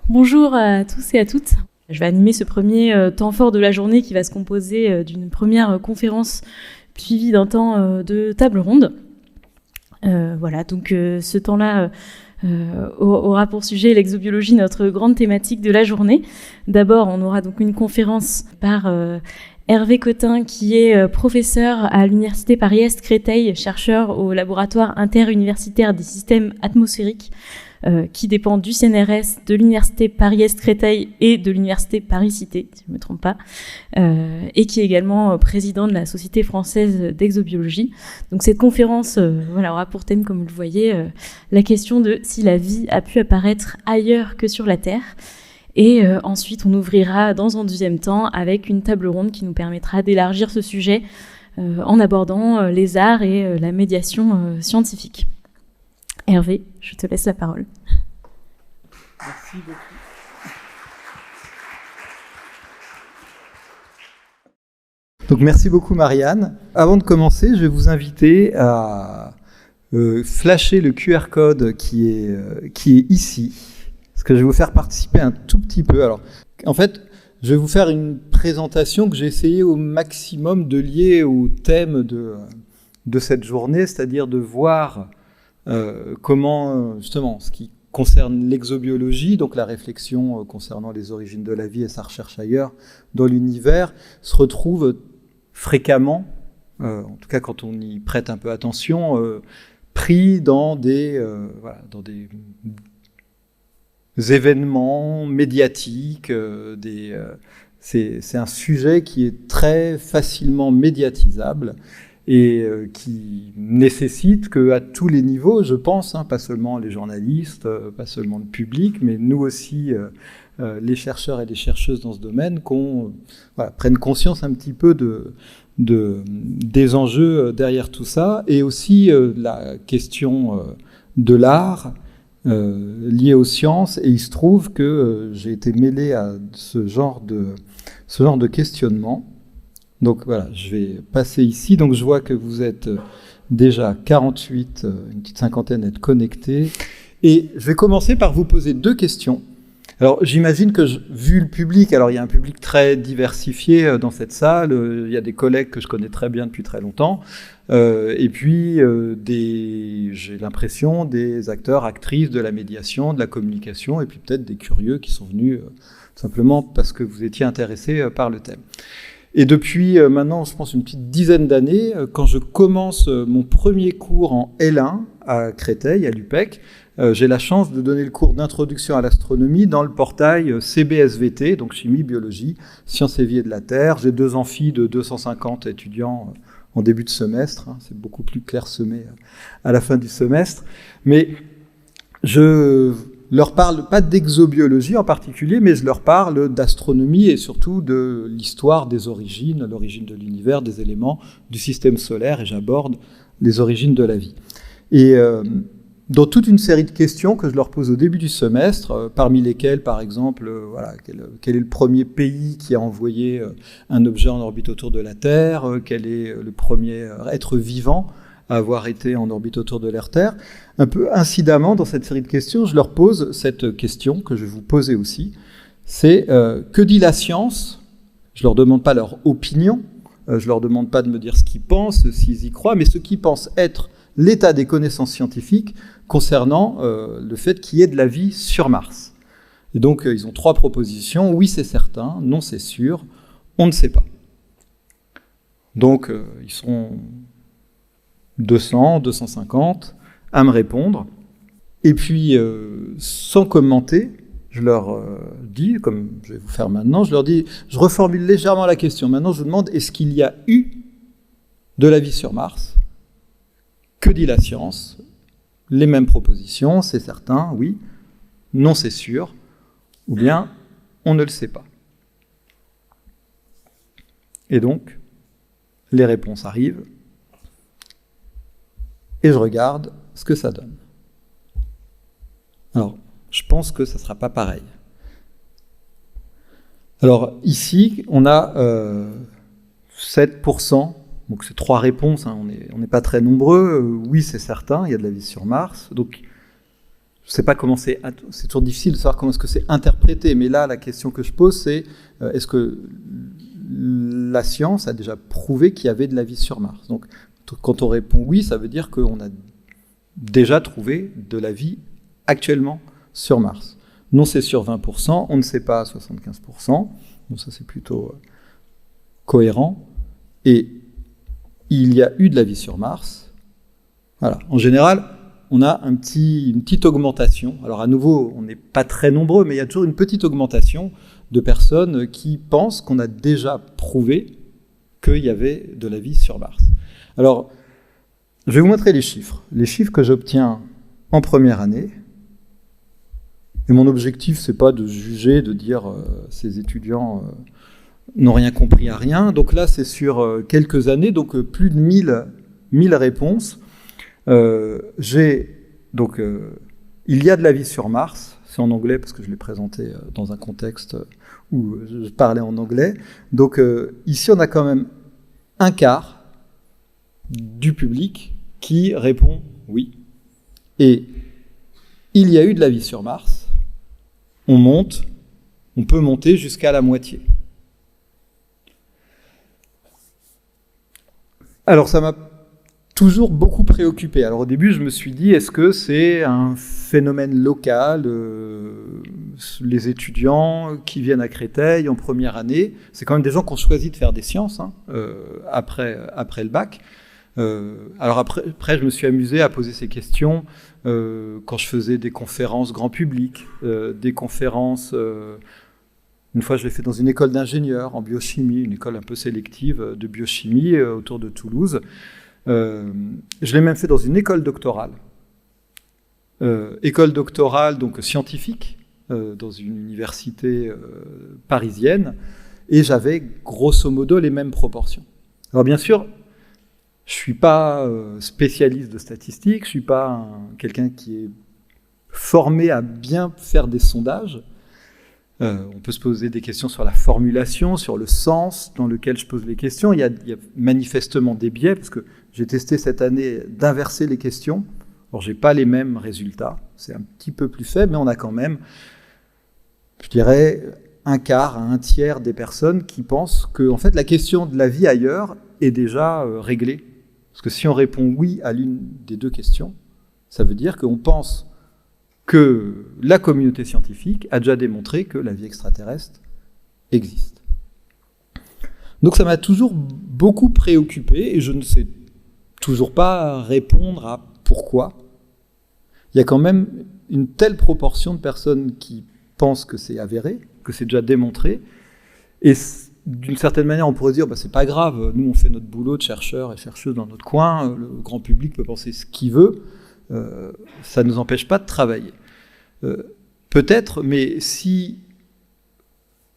Bonjour à tous et à toutes. Je vais animer ce premier temps fort de la journée qui va se composer d'une première conférence suivie d'un temps de table ronde. Voilà, donc ce temps-là aura pour sujet l'exobiologie, notre grande thématique de la journée. D'abord, on aura donc une conférence par Hervé Cotin, qui est professeur à l'Université Paris-Est Créteil, chercheur au laboratoire interuniversitaire des systèmes atmosphériques, qui dépend du CNRS, de l'Université Paris-Est Créteil et de l'Université Paris-Cité, si je ne me trompe pas, et qui est également président de la Société française d'exobiologie. Donc cette conférence aura pour thème, comme vous le voyez, la question de si la vie a pu apparaître ailleurs que sur la Terre. Et ensuite, on ouvrira dans un deuxième temps avec une table ronde qui nous permettra d'élargir ce sujet en abordant les arts et la médiation scientifique. Hervé, je te laisse la parole. Merci beaucoup. Donc merci beaucoup Marianne. Avant de commencer, je vais vous inviter à flasher le QR code qui est ici, parce que je vais vous faire participer un tout petit peu. Alors, en fait, je vais vous faire une présentation que j'ai essayé au maximum de lier au thème de cette journée, c'est-à-dire de voir comment, justement, ce qui concerne l'exobiologie, donc la réflexion concernant les origines de la vie et sa recherche ailleurs dans l'univers, se retrouve fréquemment, en tout cas quand on y prête un peu attention, pris dans des événements médiatiques. C'est un sujet qui est très facilement médiatisable et qui nécessite qu'à tous les niveaux, je pense, pas seulement les journalistes, pas seulement le public, mais nous aussi, les chercheurs et les chercheuses dans ce domaine, qu'on prenne conscience un petit peu des enjeux derrière tout ça, et aussi la question de l'art liée aux sciences. Et il se trouve que j'ai été mêlé à ce genre de questionnement. Donc voilà, je vais passer ici. Donc je vois que vous êtes déjà 48, une petite cinquantaine à être connectés. Et je vais commencer par vous poser 2 questions. Alors j'imagine que, vu le public, alors il y a un public très diversifié dans cette salle, il y a des collègues que je connais très bien depuis très longtemps, et puis j'ai l'impression des acteurs, actrices de la médiation, de la communication, et puis peut-être des curieux qui sont venus simplement parce que vous étiez intéressés par le thème. Et depuis maintenant, je pense, une petite dizaine d'années, quand je commence mon premier cours en L1 à Créteil, à l'UPEC, j'ai la chance de donner le cours d'introduction à l'astronomie dans le portail CBSVT, donc chimie, biologie, sciences et vie de la Terre. J'ai 2 amphis de 250 étudiants en début de semestre. C'est beaucoup plus clairsemé à la fin du semestre. Mais je leur parle pas d'exobiologie en particulier, mais je leur parle d'astronomie et surtout de l'histoire des origines, l'origine de l'univers, des éléments du système solaire, et j'aborde les origines de la vie. Et dans toute une série de questions que je leur pose au début du semestre, parmi lesquelles, par exemple, quel est le premier pays qui a envoyé un objet en orbite autour de la Terre, quel est le premier être vivant à avoir été en orbite autour de la Terre. Un peu incidemment, dans cette série de questions, je leur pose cette question que je vais vous poser aussi, c'est que dit la science ? Je ne leur demande pas leur opinion, je ne leur demande pas de me dire ce qu'ils pensent, s'ils y croient, mais ce qu'ils pensent être l'état des connaissances scientifiques concernant le fait qu'il y ait de la vie sur Mars. Et donc, ils ont 3 propositions. Oui, c'est certain. Non, c'est sûr. On ne sait pas. Donc, ils seront 200, 250 à me répondre. Et puis, sans commenter, je leur dis, comme je vais vous faire maintenant, je reformule légèrement la question. Maintenant, je vous demande, est-ce qu'il y a eu de la vie sur Mars ? Que dit la science ? Les mêmes propositions, c'est certain, oui. Non, c'est sûr. Ou bien, on ne le sait pas. Et donc, les réponses arrivent. Et je regarde ce que ça donne. Alors, je pense que ça ne sera pas pareil. Alors, ici, on a 7%. Donc c'est 3 réponses, on n'est pas très nombreux. Oui, c'est certain, il y a de la vie sur Mars. Donc je sais pas comment c'est toujours difficile de savoir comment est-ce que c'est interprété, mais là, la question que je pose, c'est est-ce que la science a déjà prouvé qu'il y avait de la vie sur Mars? Donc, quand on répond oui, ça veut dire qu'on a déjà trouvé de la vie actuellement sur Mars. Non, c'est sur 20%, on ne sait pas à 75%, donc ça c'est plutôt cohérent, et il y a eu de la vie sur Mars. Voilà. En général, on a une petite augmentation. Alors à nouveau, on n'est pas très nombreux, mais il y a toujours une petite augmentation de personnes qui pensent qu'on a déjà prouvé qu'il y avait de la vie sur Mars. Alors, je vais vous montrer les chiffres que j'obtiens en première année. Et mon objectif, c'est pas de juger, de dire ces étudiants n'ont rien compris à rien. Donc là, c'est sur quelques années, donc plus de 1000 réponses. Il y a de la vie sur Mars. C'est en anglais parce que je l'ai présenté dans un contexte où je parlais en anglais. Donc ici, on a quand même un quart du public qui répond oui. Et il y a eu de la vie sur Mars. On peut monter jusqu'à la moitié. Alors ça m'a toujours beaucoup préoccupé. Alors au début, je me suis dit, est-ce que c'est un phénomène local, les étudiants qui viennent à Créteil en première année, c'est quand même des gens qui ont choisi de faire des sciences après le bac. Alors après, je me suis amusé à poser ces questions quand je faisais des conférences grand public, des conférences... une fois, je l'ai fait dans une école d'ingénieurs en biochimie, une école un peu sélective de biochimie autour de Toulouse. Je l'ai même fait dans une école doctorale. École doctorale, donc scientifique, dans une université parisienne, et j'avais grosso modo les mêmes proportions. Alors bien sûr, je ne suis pas spécialiste de statistiques, je ne suis pas quelqu'un qui est formé à bien faire des sondages. On peut se poser des questions sur la formulation, sur le sens dans lequel je pose les questions. Il y a manifestement des biais, parce que j'ai testé cette année d'inverser les questions. Alors, je n'ai pas les mêmes résultats. C'est un petit peu plus faible, mais on a quand même, je dirais, un quart à un tiers des personnes qui pensent que en fait, la question de la vie ailleurs est déjà réglée. Parce que si on répond oui à l'une des deux questions, ça veut dire qu'on pense que la communauté scientifique a déjà démontré que la vie extraterrestre existe. Donc ça m'a toujours beaucoup préoccupé et je ne sais toujours pas répondre à pourquoi. Il y a quand même une telle proportion de personnes qui pensent que c'est avéré, que c'est déjà démontré, et d'une certaine manière on pourrait dire c'est pas grave, nous on fait notre boulot de chercheurs et chercheuses dans notre coin, le grand public peut penser ce qu'il veut, ça ne nous empêche pas de travailler. Peut-être, mais si,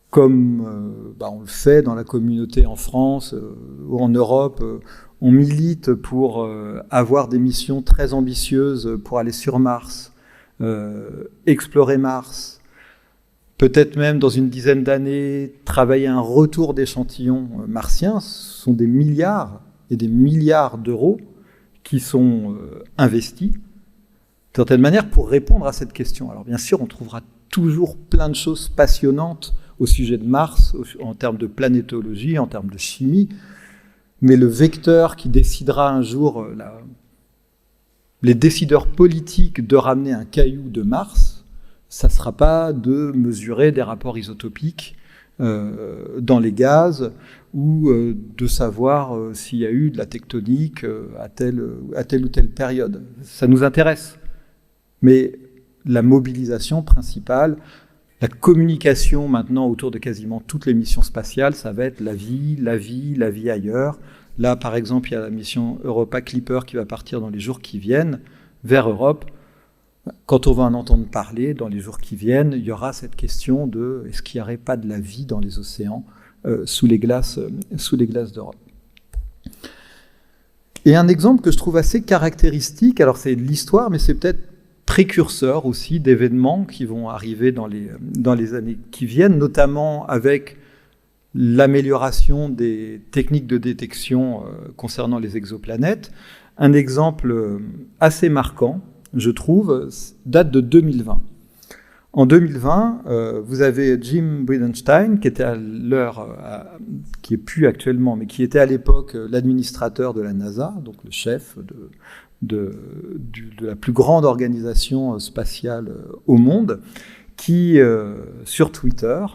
comme on le fait dans la communauté en France ou en Europe, on milite pour avoir des missions très ambitieuses pour aller sur Mars, explorer Mars, peut-être même dans une dizaine d'années, travailler un retour d'échantillons martiens, ce sont des milliards et des milliards d'euros qui sont investis, d'une certaine manière, pour répondre à cette question. Alors bien sûr, on trouvera toujours plein de choses passionnantes au sujet de Mars, en termes de planétologie, en termes de chimie, mais le vecteur qui décidera un jour, les décideurs politiques de ramener un caillou de Mars, ça ne sera pas de mesurer des rapports isotopiques dans les gaz ou de savoir s'il y a eu de la tectonique à telle ou telle période. Ça nous intéresse. Mais la mobilisation principale, la communication maintenant autour de quasiment toutes les missions spatiales, ça va être la vie ailleurs. Là, par exemple, il y a la mission Europa Clipper qui va partir dans les jours qui viennent vers Europe. Quand on va en entendre parler dans les jours qui viennent, il y aura cette question de est-ce qu'il n'y aurait pas de la vie dans les océans sous les glaces d'Europe. Et un exemple que je trouve assez caractéristique, alors c'est de l'histoire, mais c'est peut-être précurseur aussi d'événements qui vont arriver dans les années qui viennent, notamment avec l'amélioration des techniques de détection concernant les exoplanètes. Un exemple assez marquant, je trouve, date de 2020. En 2020, vous avez Jim Bridenstine, qui était à l'heure, qui est plus actuellement, mais qui était à l'époque l'administrateur de la NASA, donc le chef de la plus grande organisation spatiale au monde, qui, sur Twitter,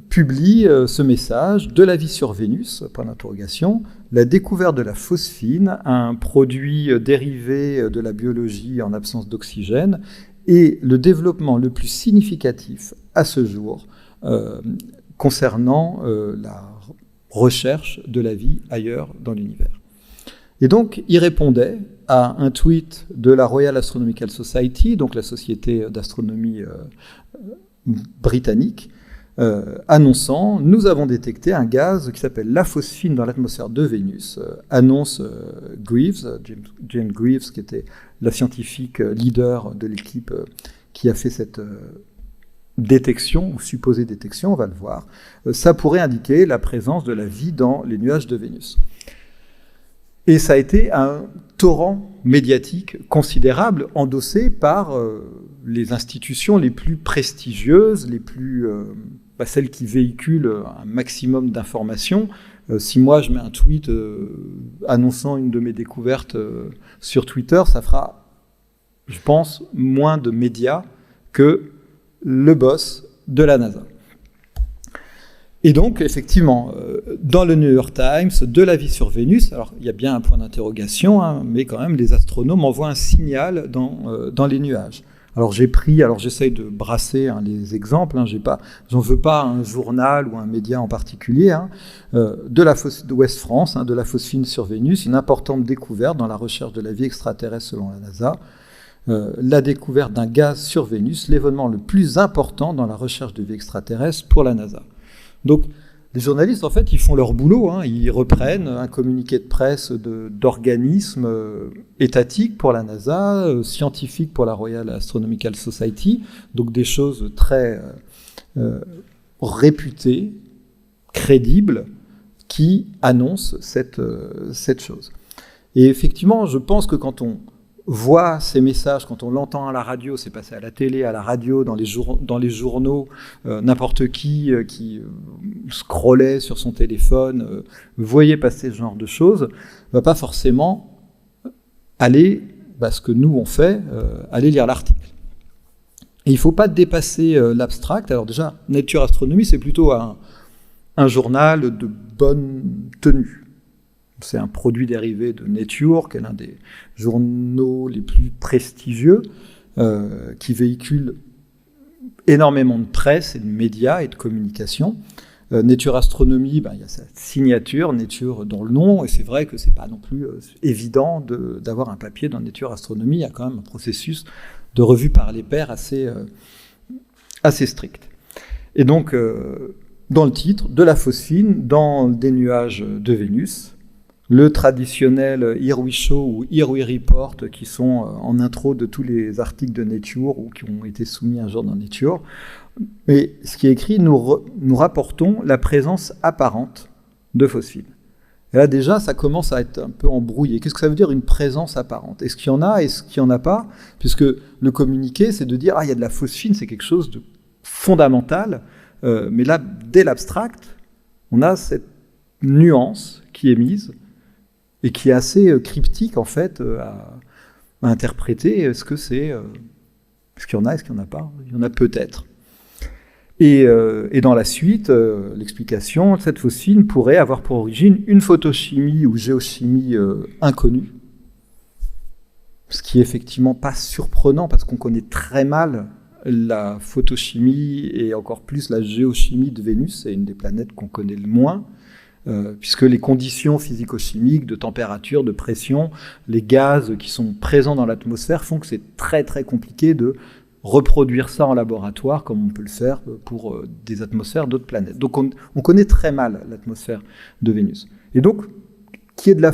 publie ce message de la vie sur Vénus, point d'interrogation, la découverte de la phosphine, un produit dérivé de la biologie en absence d'oxygène, et le développement le plus significatif à ce jour concernant la recherche de la vie ailleurs dans l'univers. Et donc, il répondait à un tweet de la Royal Astronomical Society, donc la société d'astronomie britannique, annonçant « Nous avons détecté un gaz qui s'appelle la phosphine dans l'atmosphère de Vénus », annonce Greaves, James Greaves, qui était la scientifique leader de l'équipe qui a fait cette détection, ou supposée détection, on va le voir. Ça pourrait indiquer la présence de la vie dans les nuages de Vénus. Et ça a été un torrent médiatique considérable, endossé par les institutions les plus prestigieuses, les plus, celles qui véhiculent un maximum d'informations. Si moi je mets un tweet annonçant une de mes découvertes sur Twitter, ça fera, je pense, moins de médias que le boss de la NASA. Et donc, effectivement, dans le New York Times, de la vie sur Vénus, alors il y a bien un point d'interrogation, hein, mais quand même, les astronomes envoient un signal dans les nuages. Alors j'essaye de brasser les exemples, j'en veux pas un journal ou un média en particulier, de West France, de la phosphine sur Vénus, une importante découverte dans la recherche de la vie extraterrestre selon la NASA, la découverte d'un gaz sur Vénus, l'événement le plus important dans la recherche de vie extraterrestre pour la NASA. Donc, les journalistes, en fait, ils font leur boulot, ils reprennent un communiqué de presse d'organismes étatiques pour la NASA, scientifiques pour la Royal Astronomical Society, donc des choses très réputées, crédibles, qui annoncent cette chose. Et effectivement, je pense que quand on voit ces messages, quand on l'entend à la radio, c'est passé à la télé, à la radio, dans les journaux, n'importe qui scrollait sur son téléphone, voyait passer ce genre de choses, ne va pas forcément aller, ce que nous on fait, aller lire l'article. Et il ne faut pas dépasser l'abstract. Alors déjà, Nature Astronomy, c'est plutôt un journal de bonne tenue. C'est un produit dérivé de Nature, qui est l'un des journaux les plus prestigieux, qui véhicule énormément de presse et de médias et de communication. Nature Astronomy, il y a sa signature, Nature dans le nom, et c'est vrai que c'est pas non plus évident d'avoir un papier dans Nature Astronomy. Il y a quand même un processus de revue par les pairs assez strict. Et donc, dans le titre, de la phosphine dans des nuages de Vénus, le traditionnel Here We Show ou Here We Report, qui sont en intro de tous les articles de Nature ou qui ont été soumis un jour dans Nature. Mais ce qui est écrit, nous rapportons la présence apparente de phosphine. Et là déjà, ça commence à être un peu embrouillé. Qu'est-ce que ça veut dire une présence apparente ? Est-ce qu'il y en a ? Est-ce qu'il n'y en a pas ? Puisque le communiqué, c'est de dire « il y a de la phosphine, c'est quelque chose de fondamental ». Mais là, dès l'abstract, on a cette nuance qui est mise et qui est assez cryptique, en fait, à interpréter. Est-ce qu'il y en a, est-ce qu'il n'y en a pas ? Il y en a peut-être. Et dans la suite, l'explication, cette phosphine pourrait avoir pour origine une photochimie ou géochimie inconnue, ce qui est effectivement pas surprenant, parce qu'on connaît très mal la photochimie et encore plus la géochimie de Vénus, c'est une des planètes qu'on connaît le moins, puisque les conditions physico-chimiques de température, de pression, les gaz qui sont présents dans l'atmosphère font que c'est très très compliqué de reproduire ça en laboratoire comme on peut le faire pour des atmosphères d'autres planètes. Donc on connaît très mal l'atmosphère de Vénus. Et donc, qu'il y ait de la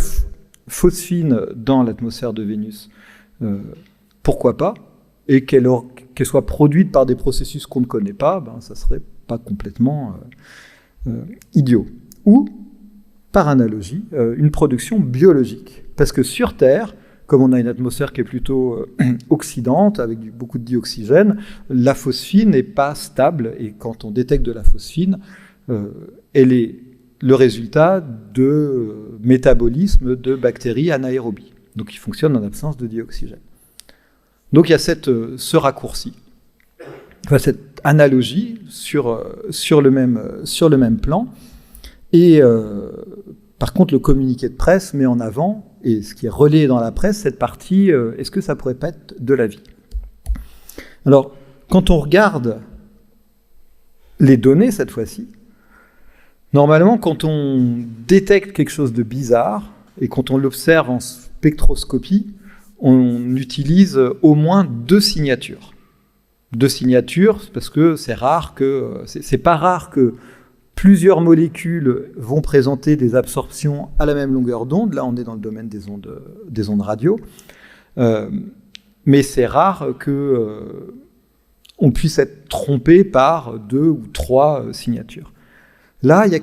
phosphine dans l'atmosphère de Vénus, pourquoi pas ? Et qu'elle soit produite par des processus qu'on ne connaît pas, ça serait pas complètement idiot. Ou, par analogie, une production biologique. Parce que sur Terre, comme on a une atmosphère qui est plutôt oxydante, avec beaucoup de dioxygène, la phosphine n'est pas stable, et quand on détecte de la phosphine, elle est le résultat de métabolisme de bactéries anaérobies, donc qui fonctionnent en absence de dioxygène. Donc il y a ce raccourci, enfin, cette analogie sur le même plan, et par contre le communiqué de presse met en avant, et ce qui est relayé dans la presse, cette partie, est-ce que ça pourrait pas être de la vie ? Alors, quand on regarde les données cette fois-ci, normalement, quand on détecte quelque chose de bizarre, et quand on l'observe en spectroscopie, on utilise au moins 2 signatures. 2 signatures, parce que c'est pas rare que plusieurs molécules vont présenter des absorptions à la même longueur d'onde. Là, on est dans le domaine des ondes radio. Mais c'est rare qu'on puisse être trompé par 2 ou 3 signatures. Là, il n'y a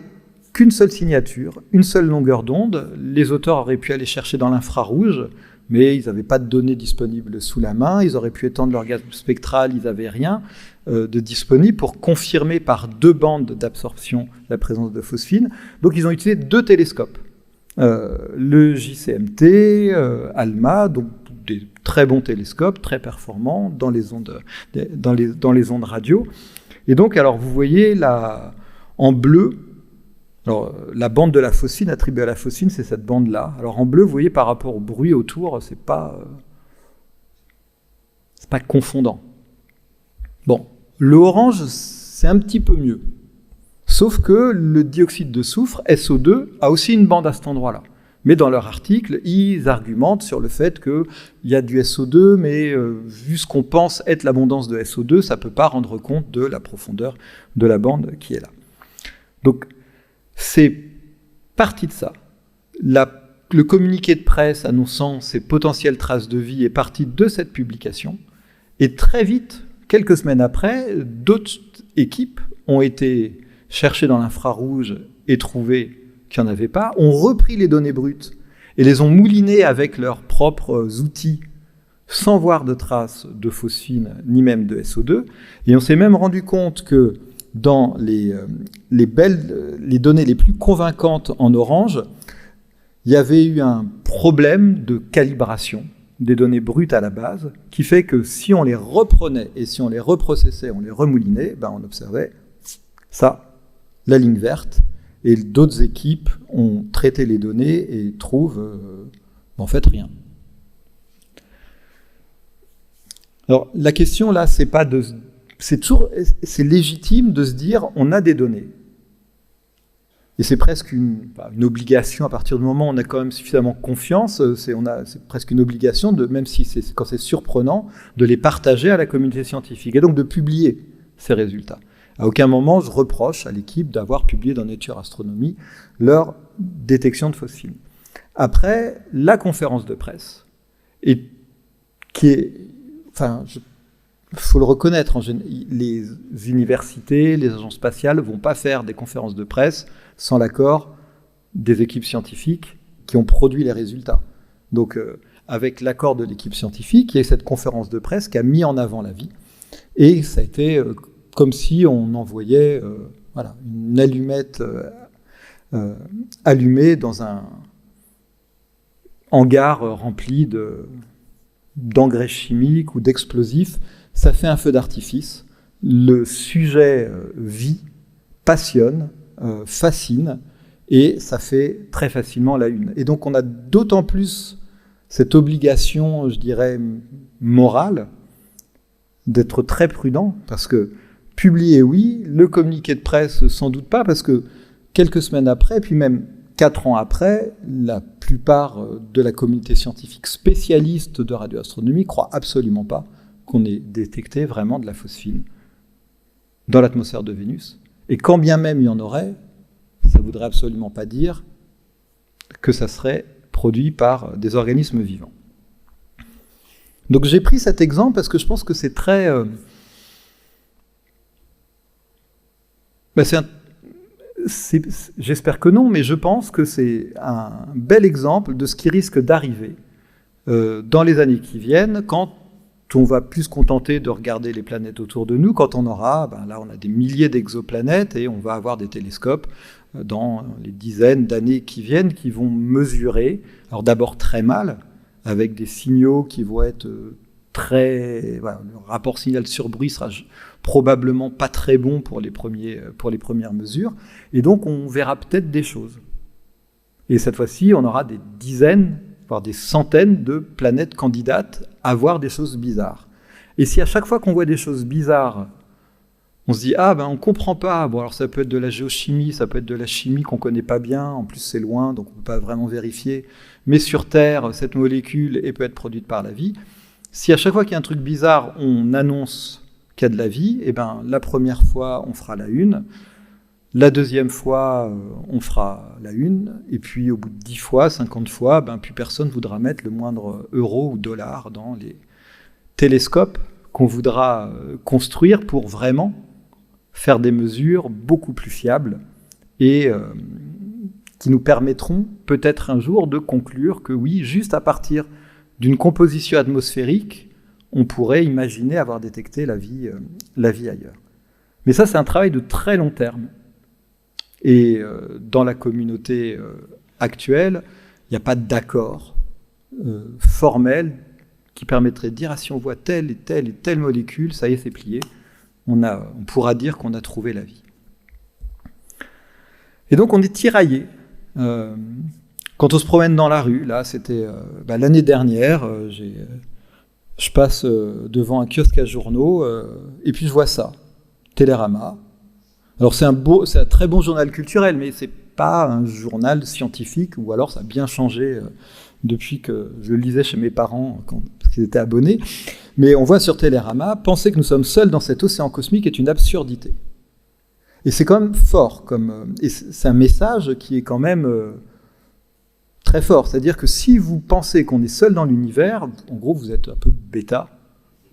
qu'une seule signature, une seule longueur d'onde. Les auteurs auraient pu aller chercher dans l'infrarouge, mais ils n'avaient pas de données disponibles sous la main. Ils auraient pu étendre leur gamme spectrale, ils n'avaient rien de disponible pour confirmer par 2 bandes d'absorption la présence de phosphine. Donc ils ont utilisé 2 télescopes. Le JCMT, ALMA, donc des très bons télescopes, très performants dans les ondes radio. Et donc, alors vous voyez là, en bleu, alors, la bande de la phosphine attribuée à la phosphine, c'est cette bande-là. Alors en bleu, vous voyez, par rapport au bruit autour, c'est pas confondant. Bon, le orange, c'est un petit peu mieux. Sauf que le dioxyde de soufre, SO2, a aussi une bande à cet endroit-là. Mais dans leur article, ils argumentent sur le fait qu'il y a du SO2, mais vu ce qu'on pense être l'abondance de SO2, ça ne peut pas rendre compte de la profondeur de la bande qui est là. Donc, c'est parti de ça. Le communiqué de presse annonçant ces potentielles traces de vie est parti de cette publication. Et très vite, quelques semaines après, d'autres équipes ont été cherchées dans l'infrarouge et trouvées qu'il n'y en avait pas, ont repris les données brutes et les ont moulinées avec leurs propres outils sans voir de traces de phosphine ni même de SO2. Et on s'est même rendu compte que dans les données les plus convaincantes en orange, il y avait eu un problème de calibration des données brutes à la base, qui fait que si on les reprenait et si on les reprocessait, on les remoulinait, on observait ça, la ligne verte, et d'autres équipes ont traité les données et trouvent en fait rien. Alors la question là, c'est légitime de se dire on a des données. Et c'est presque une obligation à partir du moment où on a quand même suffisamment confiance, c'est presque une obligation, même si quand c'est surprenant, de les partager à la communauté scientifique et donc de publier ces résultats. À aucun moment je reproche à l'équipe d'avoir publié dans Nature Astronomy leur détection de phosphine. Après, la conférence de presse, faut le reconnaître, les universités, les agences spatiales ne vont pas faire des conférences de presse sans l'accord des équipes scientifiques qui ont produit les résultats. Donc, avec l'accord de l'équipe scientifique, il y a cette conférence de presse qui a mis en avant la vie. Et ça a été comme si on envoyait une allumette allumée dans un hangar rempli d'engrais chimiques ou d'explosifs. Ça fait un feu d'artifice. Le sujet vit, passionne, fascine, et ça fait très facilement la une. Et donc on a d'autant plus cette obligation, je dirais, morale, d'être très prudent, parce que publier, oui, le communiqué de presse, sans doute pas, parce que quelques semaines après, puis même 4 ans après, la plupart de la communauté scientifique spécialiste de radioastronomie croit absolument pas qu'on ait détecté vraiment de la phosphine dans l'atmosphère de Vénus. Et quand bien même il y en aurait, ça ne voudrait absolument pas dire que ça serait produit par des organismes vivants. Donc j'ai pris cet exemple parce que je pense que c'est très... j'espère que non, mais je pense que c'est un bel exemple de ce qui risque d'arriver dans les années qui viennent, quand on va plus se contenter de regarder les planètes autour de nous, quand on aura, là on a des milliers d'exoplanètes et on va avoir des télescopes dans les dizaines d'années qui viennent qui vont mesurer, alors d'abord très mal, avec des signaux qui vont être le rapport signal sur bruit sera probablement pas très bon pour les premières mesures, et donc on verra peut-être des choses. Et cette fois-ci, on aura des dizaines, voire des centaines de planètes candidates à voir des choses bizarres. Et si à chaque fois qu'on voit des choses bizarres, on se dit « Ah, on ne comprend pas, bon alors ça peut être de la géochimie, ça peut être de la chimie qu'on ne connaît pas bien, en plus c'est loin, donc on ne peut pas vraiment vérifier, mais sur Terre, cette molécule peut être produite par la vie », si à chaque fois qu'il y a un truc bizarre, on annonce qu'il y a de la vie, la première fois, on fera la une, la deuxième fois, on fera la une, et puis au bout de 10 fois, 50 fois, plus personne ne voudra mettre le moindre euro ou dollar dans les télescopes qu'on voudra construire pour vraiment faire des mesures beaucoup plus fiables et qui nous permettront peut-être un jour de conclure que oui, juste à partir d'une composition atmosphérique, on pourrait imaginer avoir détecté la vie ailleurs. Mais ça, c'est un travail de très long terme. Et dans la communauté actuelle, il n'y a pas d'accord formel qui permettrait de dire « Ah, si on voit telle et telle et telle molécule, ça y est, c'est plié. » On pourra dire qu'on a trouvé la vie. Et donc, on est tiraillé. Quand on se promène dans la rue, là, c'était l'année dernière, je passe devant un kiosque à journaux, et puis je vois ça, Télérama. Alors c'est un très bon journal culturel, mais c'est pas un journal scientifique, ou alors ça a bien changé depuis que je le lisais chez mes parents, parce qu'ils étaient abonnés. Mais on voit sur Télérama, penser que nous sommes seuls dans cet océan cosmique est une absurdité. Et c'est quand même fort, et c'est un message qui est quand même très fort. C'est-à-dire que si vous pensez qu'on est seul dans l'univers, en gros vous êtes un peu bêta,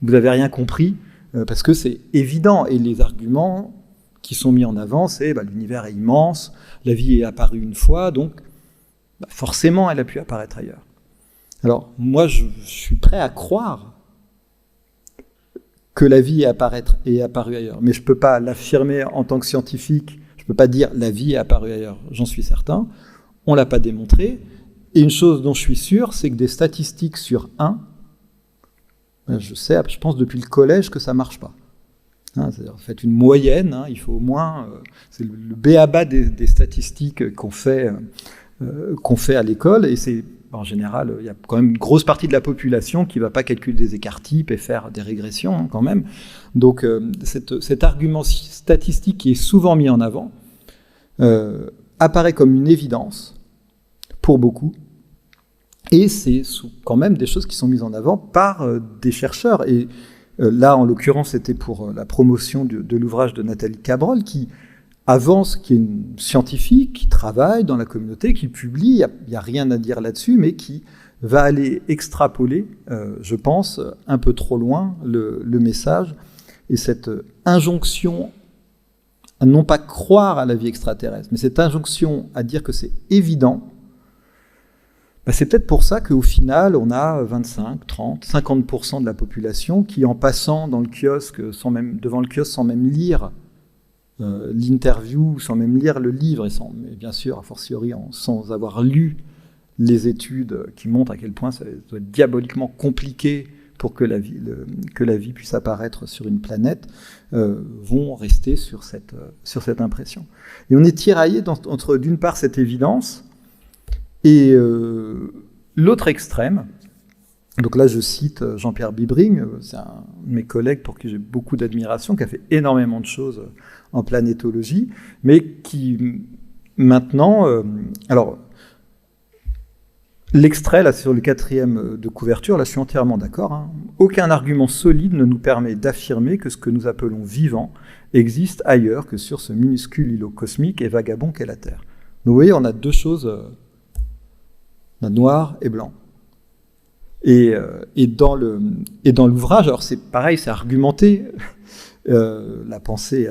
vous n'avez rien compris, parce que c'est évident, et les arguments qui sont mis en avant, c'est l'univers est immense, la vie est apparue une fois, donc forcément elle a pu apparaître ailleurs. Alors moi je suis prêt à croire que la vie est apparue ailleurs, mais je ne peux pas l'affirmer en tant que scientifique, je ne peux pas dire la vie est apparue ailleurs, j'en suis certain, on ne l'a pas démontré, et une chose dont je suis sûr, c'est que des statistiques sur 1, je pense depuis le collège que ça ne marche pas. C'est-à-dire, faites une moyenne, il faut au moins, c'est le b.a.-ba des statistiques qu'on fait à l'école, et c'est en général, il y a quand même une grosse partie de la population qui ne va pas calculer des écarts-types et faire des régressions quand même. Donc cet argument statistique qui est souvent mis en avant apparaît comme une évidence pour beaucoup, et c'est quand même des choses qui sont mises en avant par des chercheurs. Et là, en l'occurrence, c'était pour la promotion de l'ouvrage de Nathalie Cabrol, qui avance, qui est une scientifique, qui travaille dans la communauté, qui publie, il n'y a rien à dire là-dessus, mais qui va aller extrapoler, je pense, un peu trop loin le message, et cette injonction à non pas croire à la vie extraterrestre, mais cette injonction à dire que c'est évident, c'est peut-être pour ça qu'au final, on a 25, 30, 50% de la population qui, en passant dans le kiosque, devant le kiosque sans même lire l'interview, sans même lire le livre, mais bien sûr, a fortiori, sans avoir lu les études qui montrent à quel point ça doit être diaboliquement compliqué pour que la vie puisse apparaître sur une planète, vont rester sur cette impression. Et on est tiraillé entre, d'une part, cette évidence, et l'autre extrême, donc là je cite Jean-Pierre Bibring, c'est un de mes collègues pour qui j'ai beaucoup d'admiration, qui a fait énormément de choses en planétologie, mais qui maintenant... alors, l'extrait, là sur le 4e de couverture, là je suis entièrement d'accord, aucun argument solide ne nous permet d'affirmer que ce que nous appelons vivant existe ailleurs que sur ce minuscule îlot cosmique et vagabond qu'est la Terre. Donc vous voyez, on a deux choses... On a noir et blanc. Et dans l'ouvrage, alors c'est pareil, c'est argumenté, la pensée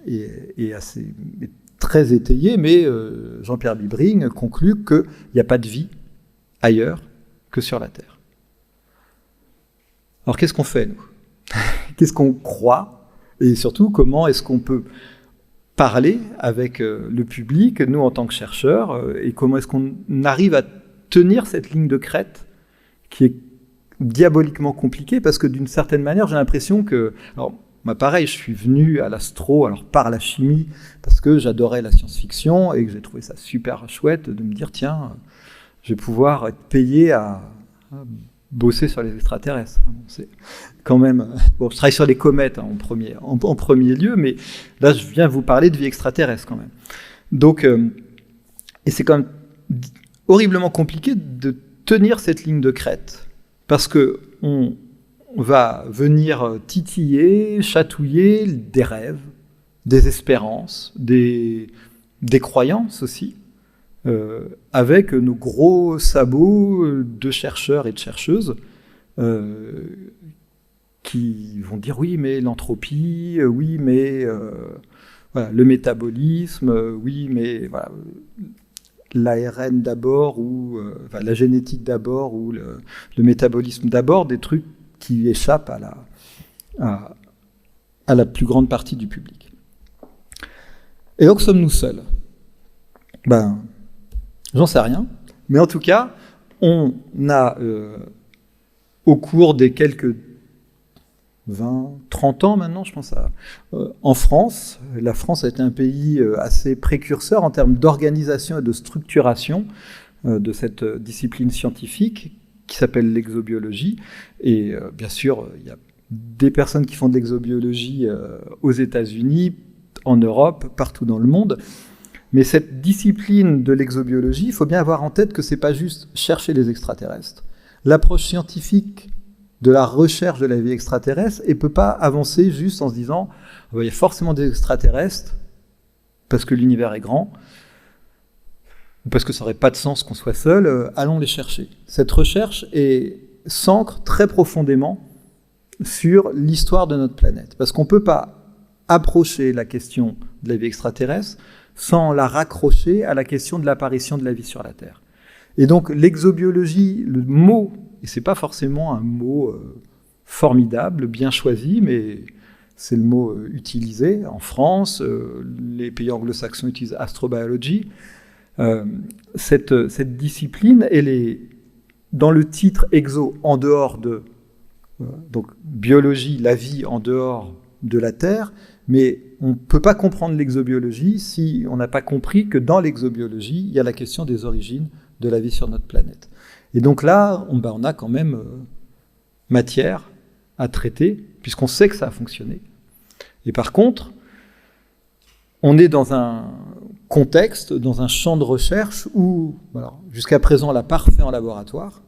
est très étayée, mais Jean-Pierre Bibring conclut qu'il n'y a pas de vie ailleurs que sur la Terre. Alors qu'est-ce qu'on fait, nous ? Qu'est-ce qu'on croit ? Et surtout, comment est-ce qu'on peut parler avec le public, nous en tant que chercheurs, et comment est-ce qu'on arrive à tenir cette ligne de crête qui est diaboliquement compliquée, parce que d'une certaine manière, j'ai l'impression que... Alors, moi, pareil, je suis venu à l'astro, alors par la chimie, parce que j'adorais la science-fiction, et que j'ai trouvé ça super chouette de me dire, tiens, je vais pouvoir être payé à bosser sur les extraterrestres. Bon, c'est quand même... Bon, je travaille sur les comètes en premier lieu, mais là, je viens vous parler de vie extraterrestre quand même. Donc, et c'est quand même horriblement compliqué de tenir cette ligne de crête, parce qu'on va venir titiller, chatouiller des rêves, des espérances, des croyances aussi, avec nos gros sabots de chercheurs et de chercheuses qui vont dire oui mais l'entropie, oui mais voilà, le métabolisme, oui mais voilà, l'ARN d'abord ou enfin, la génétique d'abord ou le métabolisme d'abord, des trucs qui échappent à la plus grande partie du public. Et donc sommes-nous seuls ? Ben, j'en sais rien, mais en tout cas, on a au cours des quelques 20, 30 ans maintenant, je pense, en France. La France a été un pays assez précurseur en termes d'organisation et de structuration de cette discipline scientifique qui s'appelle l'exobiologie. Et bien sûr, il y a des personnes qui font de l'exobiologie aux États-Unis, en Europe, partout dans le monde. Mais cette discipline de l'exobiologie, il faut bien avoir en tête que ce n'est pas juste chercher les extraterrestres. L'approche scientifique de la recherche de la vie extraterrestre et ne peut pas avancer juste en se disant il y a forcément des extraterrestres parce que l'univers est grand, ou parce que ça n'aurait pas de sens qu'on soit seul, allons les chercher. Cette recherche s'ancre très profondément sur l'histoire de notre planète, parce qu'on ne peut pas approcher la question de la vie extraterrestre sans la raccrocher à la question de l'apparition de la vie sur la Terre. Et donc l'exobiologie, le mot, et ce n'est pas forcément un mot formidable, bien choisi, mais c'est le mot utilisé en France, les pays anglo-saxons utilisent astrobiology. Cette discipline, elle est dans le titre exo, en dehors de... donc biologie, la vie en dehors de la Terre, mais on ne peut pas comprendre l'exobiologie si on n'a pas compris que dans l'exobiologie, il y a la question des origines de la vie sur notre planète. Et donc là, on a quand même matière à traiter, puisqu'on sait que ça a fonctionné. Et par contre, on est dans un contexte, dans un champ de recherche où, alors, jusqu'à présent, on l'a pas refait en laboratoire,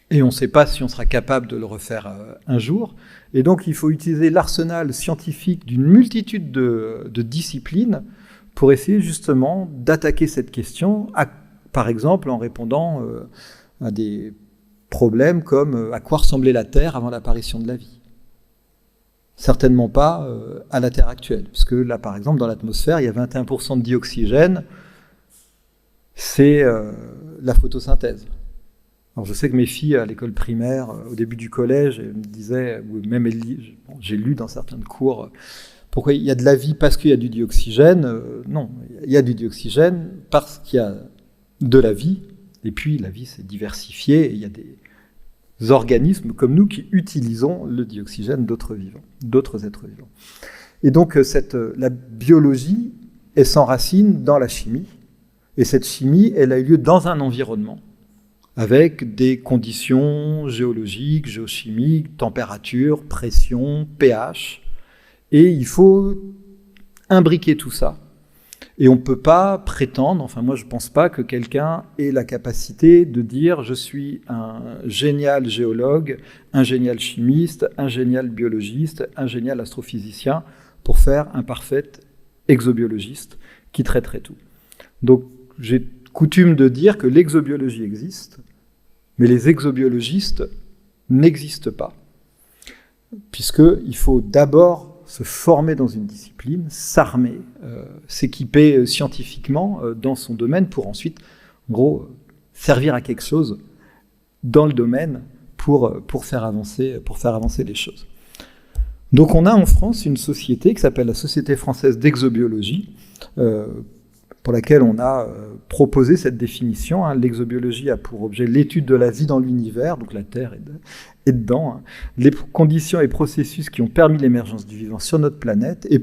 et on ne sait pas si on sera capable de le refaire un jour. Et donc, il faut utiliser l'arsenal scientifique d'une multitude de disciplines pour essayer justement d'attaquer cette question, par exemple en répondant à des problèmes comme à quoi ressemblait la Terre avant l'apparition de la vie. Certainement pas à la Terre actuelle, puisque là, par exemple, dans l'atmosphère, il y a 21% de dioxygène, c'est la photosynthèse. Alors je sais que mes filles à l'école primaire, au début du collège, elles me disaient, ou même j'ai lu dans certains cours, pourquoi il y a de la vie parce qu'il y a du dioxygène. Non, il y a du dioxygène parce qu'il y a de la vie, et puis la vie s'est diversifiée, et il y a des organismes comme nous qui utilisons le dioxygène d'autres êtres vivants. Et donc la biologie, elle s'enracine dans la chimie, et cette chimie, elle a eu lieu dans un environnement, avec des conditions géologiques, géochimiques, température, pression, pH. Et il faut imbriquer tout ça. Et on ne peut pas prétendre, enfin moi je ne pense pas que quelqu'un ait la capacité de dire je suis un génial géologue, un génial chimiste, un génial biologiste, un génial astrophysicien pour faire un parfait exobiologiste qui traiterait tout. Donc j'ai coutume de dire que l'exobiologie existe, mais les exobiologistes n'existent pas, puisqu'il faut d'abord se former dans une discipline, s'armer, s'équiper scientifiquement dans son domaine pour ensuite, en gros, servir à quelque chose dans le domaine pour faire avancer les choses. Donc on a en France une société qui s'appelle la Société française d'exobiologie, pour laquelle on a proposé cette définition. L'exobiologie a pour objet l'étude de la vie dans l'univers, donc la Terre est dedans, les conditions et processus qui ont permis l'émergence du vivant sur notre planète et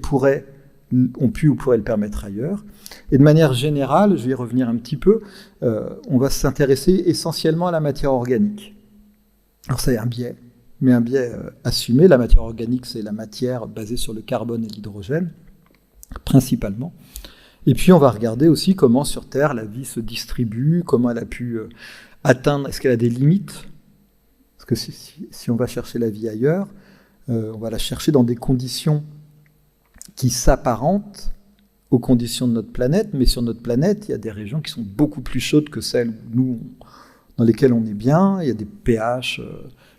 ont pu ou pourraient le permettre ailleurs. Et de manière générale, je vais y revenir un petit peu, on va s'intéresser essentiellement à la matière organique. Alors ça est un biais, mais un biais assumé. La matière organique, c'est la matière basée sur le carbone et l'hydrogène, principalement. Et puis on va regarder aussi comment sur Terre la vie se distribue, comment elle a pu atteindre, est-ce qu'elle a des limites? Parce que si on va chercher la vie ailleurs, on va la chercher dans des conditions qui s'apparentent aux conditions de notre planète, mais sur notre planète, il y a des régions qui sont beaucoup plus chaudes que celles dans lesquelles on est bien. Il y a des pH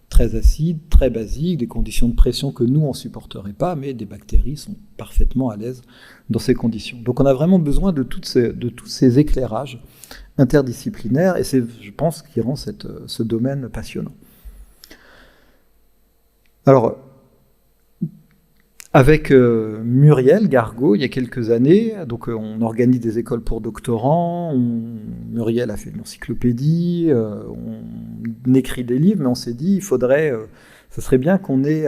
très acides, très basiques, des conditions de pression que nous, on ne supporterait pas, mais des bactéries sont parfaitement à l'aise dans ces conditions. Donc on a vraiment besoin de tous ces éclairages interdisciplinaires, et c'est, je pense, qui rend ce domaine passionnant. Alors, avec Muriel Gargaud, il y a quelques années, donc on organise des écoles pour doctorants, Muriel a fait une encyclopédie, on écrit des livres, mais on s'est dit, ce serait bien qu'on ait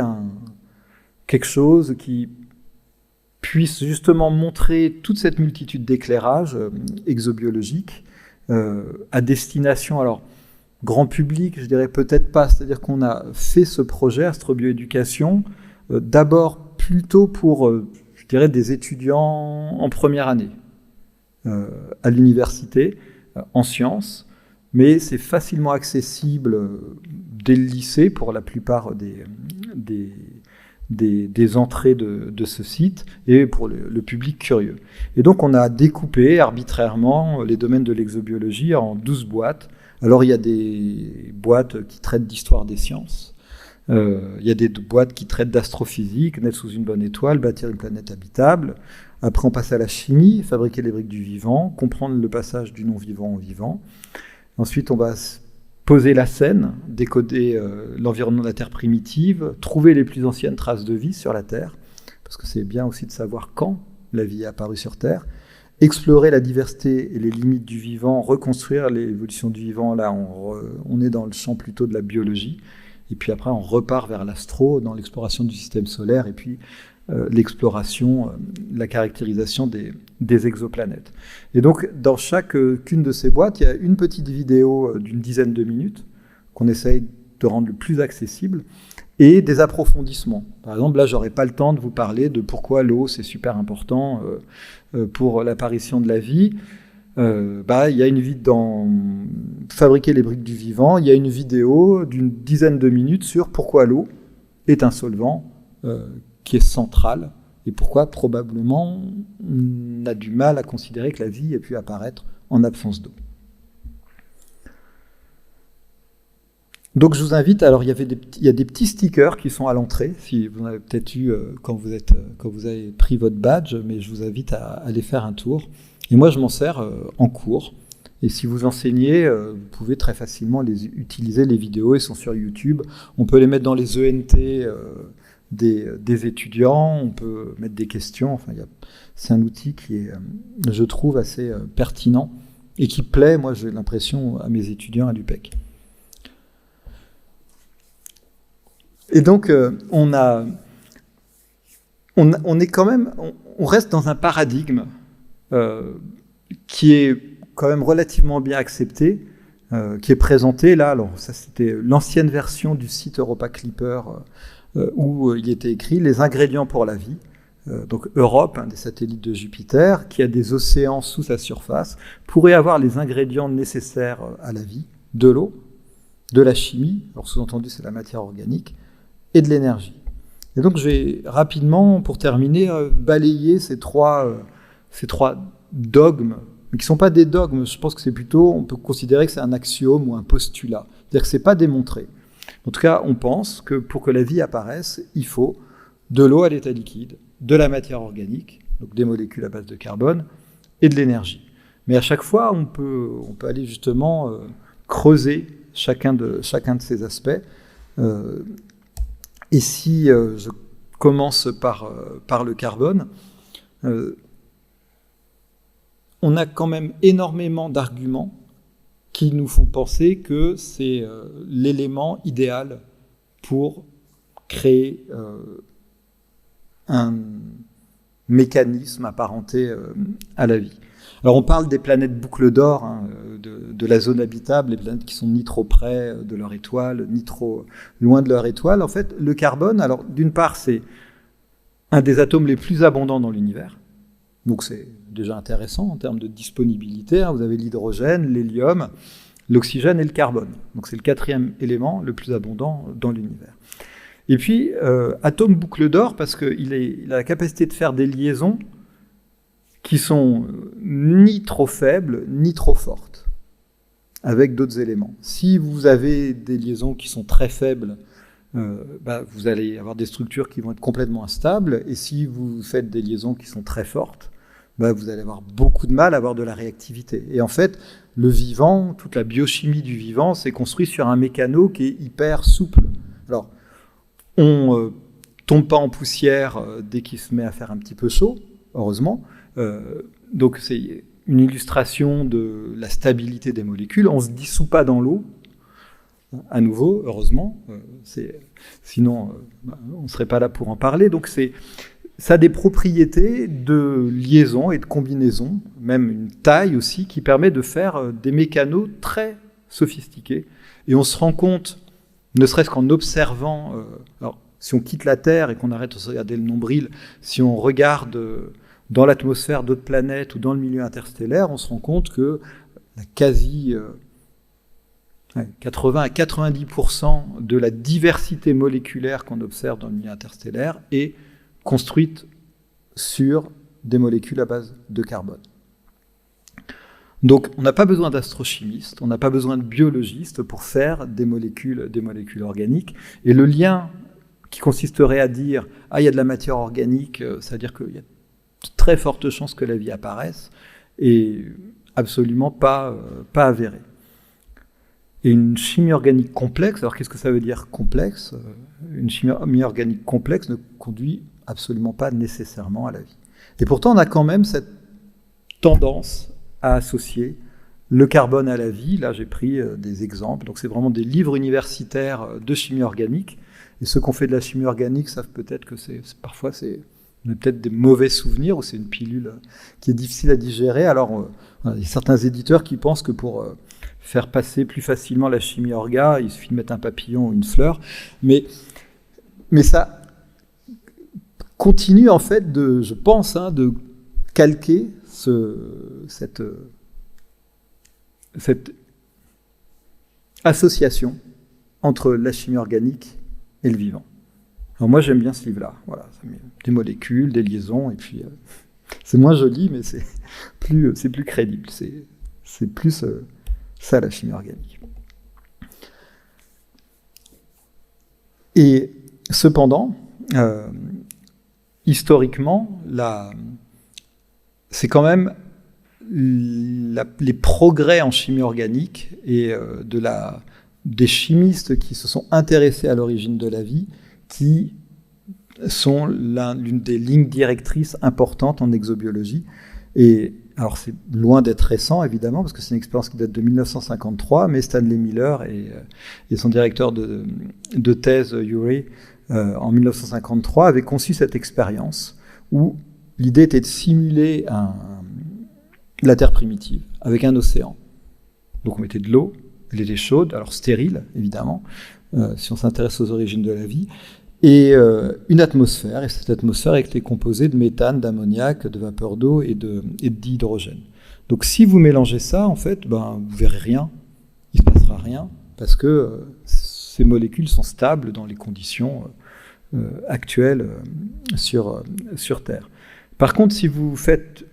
quelque chose qui puisse justement montrer toute cette multitude d'éclairages exobiologiques à destination, alors grand public, je dirais peut-être pas, c'est-à-dire qu'on a fait ce projet Astrobioéducation d'abord plutôt pour, je dirais, des étudiants en première année à l'université, en sciences, mais c'est facilement accessible dès le lycée pour la plupart des entrées de ce site et pour le public curieux. Et donc on a découpé arbitrairement les domaines de l'exobiologie en 12 boîtes. Alors il y a des boîtes qui traitent d'histoire des sciences, il y a des boîtes qui traitent d'astrophysique, naître sous une bonne étoile, bâtir une planète habitable. Après on passe à la chimie, fabriquer les briques du vivant, comprendre le passage du non-vivant au vivant. Ensuite on va poser la scène, décoder l'environnement de la Terre primitive, trouver les plus anciennes traces de vie sur la Terre, parce que c'est bien aussi de savoir quand la vie est apparue sur Terre, explorer la diversité et les limites du vivant, reconstruire l'évolution du vivant. Là on est dans le champ plutôt de la biologie. Et puis après, on repart vers l'astro, dans l'exploration du système solaire, et puis l'exploration, la caractérisation des exoplanètes. Et donc, dans chacune de ces boîtes, il y a une petite vidéo d'une dizaine de minutes qu'on essaye de rendre le plus accessible, et des approfondissements. Par exemple, là, j'aurais pas le temps de vous parler de pourquoi l'eau, c'est super important pour l'apparition de la vie. Il y a une vidéo dans Fabriquer les briques du vivant, il y a une vidéo d'une dizaine de minutes sur pourquoi l'eau est un solvant qui est central et pourquoi probablement on a du mal à considérer que la vie ait pu apparaître en absence d'eau. Donc je vous invite, alors il y a des petits stickers qui sont à l'entrée, si vous en avez peut-être eu quand vous avez pris votre badge, mais je vous invite à aller faire un tour. Et moi, je m'en sers en cours. Et si vous enseignez, vous pouvez très facilement utiliser les vidéos. Elles sont sur YouTube. On peut les mettre dans les ENT des étudiants. On peut mettre des questions. Enfin, c'est un outil qui est, je trouve, assez pertinent et qui plaît, moi, j'ai l'impression, à mes étudiants à l'UPEC. Et donc, on reste dans un paradigme qui est quand même relativement bien accepté, qui est présenté là. Alors ça, c'était l'ancienne version du site Europa Clipper où il était écrit les ingrédients pour la vie. Donc Europe, un des satellites de Jupiter, qui a des océans sous sa surface, pourrait avoir les ingrédients nécessaires à la vie, de l'eau, de la chimie, alors sous-entendu c'est la matière organique, et de l'énergie. Et donc je vais rapidement, pour terminer, balayer ces trois dogmes, mais qui ne sont pas des dogmes, je pense que c'est plutôt, on peut considérer que c'est un axiome ou un postulat, c'est-à-dire que ce n'est pas démontré. En tout cas, on pense que pour que la vie apparaisse, il faut de l'eau à l'état liquide, de la matière organique, donc des molécules à base de carbone, et de l'énergie. Mais à chaque fois, on peut aller justement creuser chacun de ces aspects Et si je commence par le carbone, on a quand même énormément d'arguments qui nous font penser que c'est l'élément idéal pour créer un mécanisme apparenté à la vie. Alors on parle des planètes boucle d'or, hein, de la zone habitable, les planètes qui sont ni trop près de leur étoile, ni trop loin de leur étoile. En fait, le carbone, alors d'une part, c'est un des atomes les plus abondants dans l'univers. Donc c'est déjà intéressant en termes de disponibilité. Hein. Vous avez l'hydrogène, l'hélium, l'oxygène et le carbone. Donc c'est le 4e élément le plus abondant dans l'univers. Et puis, atome boucle d'or, parce qu'il a la capacité de faire des liaisons qui sont ni trop faibles, ni trop fortes, avec d'autres éléments. Si vous avez des liaisons qui sont très faibles, vous allez avoir des structures qui vont être complètement instables, et si vous faites des liaisons qui sont très fortes, vous allez avoir beaucoup de mal à avoir de la réactivité. Et en fait, le vivant, toute la biochimie du vivant, c'est construit sur un mécano qui est hyper souple. Alors, on tombe pas en poussière dès qu'il se met à faire un petit peu chaud, heureusement. Donc c'est une illustration de la stabilité des molécules. On ne se dissout pas dans l'eau, à nouveau, heureusement. Sinon, on ne serait pas là pour en parler. Donc ça a des propriétés de liaison et de combinaison, même une taille aussi, qui permet de faire des mécanos très sophistiqués. Et on se rend compte, ne serait-ce qu'en observant, alors si on quitte la Terre et qu'on arrête de se regarder le nombril, si on regarde dans l'atmosphère d'autres planètes ou dans le milieu interstellaire, on se rend compte que la quasi 80 à 90% de la diversité moléculaire qu'on observe dans le milieu interstellaire est construite sur des molécules à base de carbone. Donc on n'a pas besoin d'astrochimistes, on n'a pas besoin de biologistes pour faire des molécules organiques. Et le lien qui consisterait à dire « Ah, il y a de la matière organique », c'est-à-dire qu'il y a de très fortes chances que la vie apparaisse, est absolument pas avéré. Et une chimie organique complexe, alors qu'est-ce que ça veut dire complexe ? Une chimie organique complexe ne conduit absolument pas nécessairement à la vie. Et pourtant, on a quand même cette tendance à associer le carbone à la vie. Là, j'ai pris des exemples. Donc, c'est vraiment des livres universitaires de chimie organique. Et ceux qui ont fait de la chimie organique savent peut-être que parfois, on a peut-être des mauvais souvenirs ou c'est une pilule qui est difficile à digérer. Alors, il y a certains éditeurs qui pensent que pour faire passer plus facilement la chimie orga, il suffit de mettre un papillon ou une fleur. Mais ça continue en fait je pense, de calquer cette association entre la chimie organique et le vivant. Alors moi j'aime bien ce livre-là, voilà, ça met des molécules, des liaisons, et puis c'est moins joli, mais c'est plus crédible, c'est plus ça la chimie organique. Et cependant, historiquement, c'est quand même les progrès en chimie organique et des chimistes qui se sont intéressés à l'origine de la vie qui sont l'une des lignes directrices importantes en exobiologie. Et alors c'est loin d'être récent évidemment parce que c'est une expérience qui date de 1953, mais Stanley Miller et son directeur de thèse Urey en 1953 avaient conçu cette expérience où l'idée était de simuler la Terre primitive avec un océan. Donc on mettait de l'eau, elle était chaude, alors stérile évidemment, si on s'intéresse aux origines de la vie, et une atmosphère, et cette atmosphère était composée de méthane, d'ammoniac, de vapeur d'eau et d'hydrogène. Donc si vous mélangez ça, en fait, vous verrez rien, il ne se passera rien, parce que ces molécules sont stables dans les conditions actuelles sur Terre. Par contre, si vous faites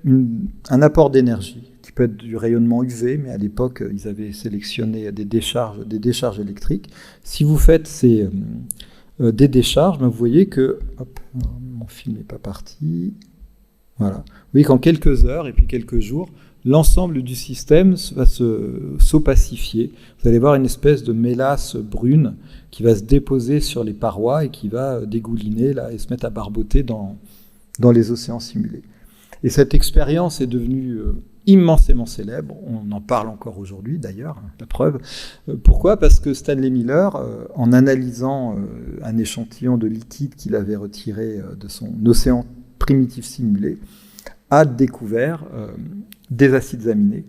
un apport d'énergie, qui peut être du rayonnement UV, mais à l'époque, ils avaient sélectionné des décharges électriques, si vous faites des décharges, vous voyez que... Hop, mon film n'est pas parti. Voilà. Vous voyez qu'en quelques heures et puis quelques jours, l'ensemble du système va s'opacifier. Vous allez voir une espèce de mélasse brune qui va se déposer sur les parois et qui va dégouliner là, et se mettre à barboter dans les océans simulés. Et cette expérience est devenue immensément célèbre. On en parle encore aujourd'hui, d'ailleurs, la preuve. Pourquoi ? Parce que Stanley Miller, en analysant un échantillon de liquide qu'il avait retiré de son océan primitif simulé, a découvert des acides aminés.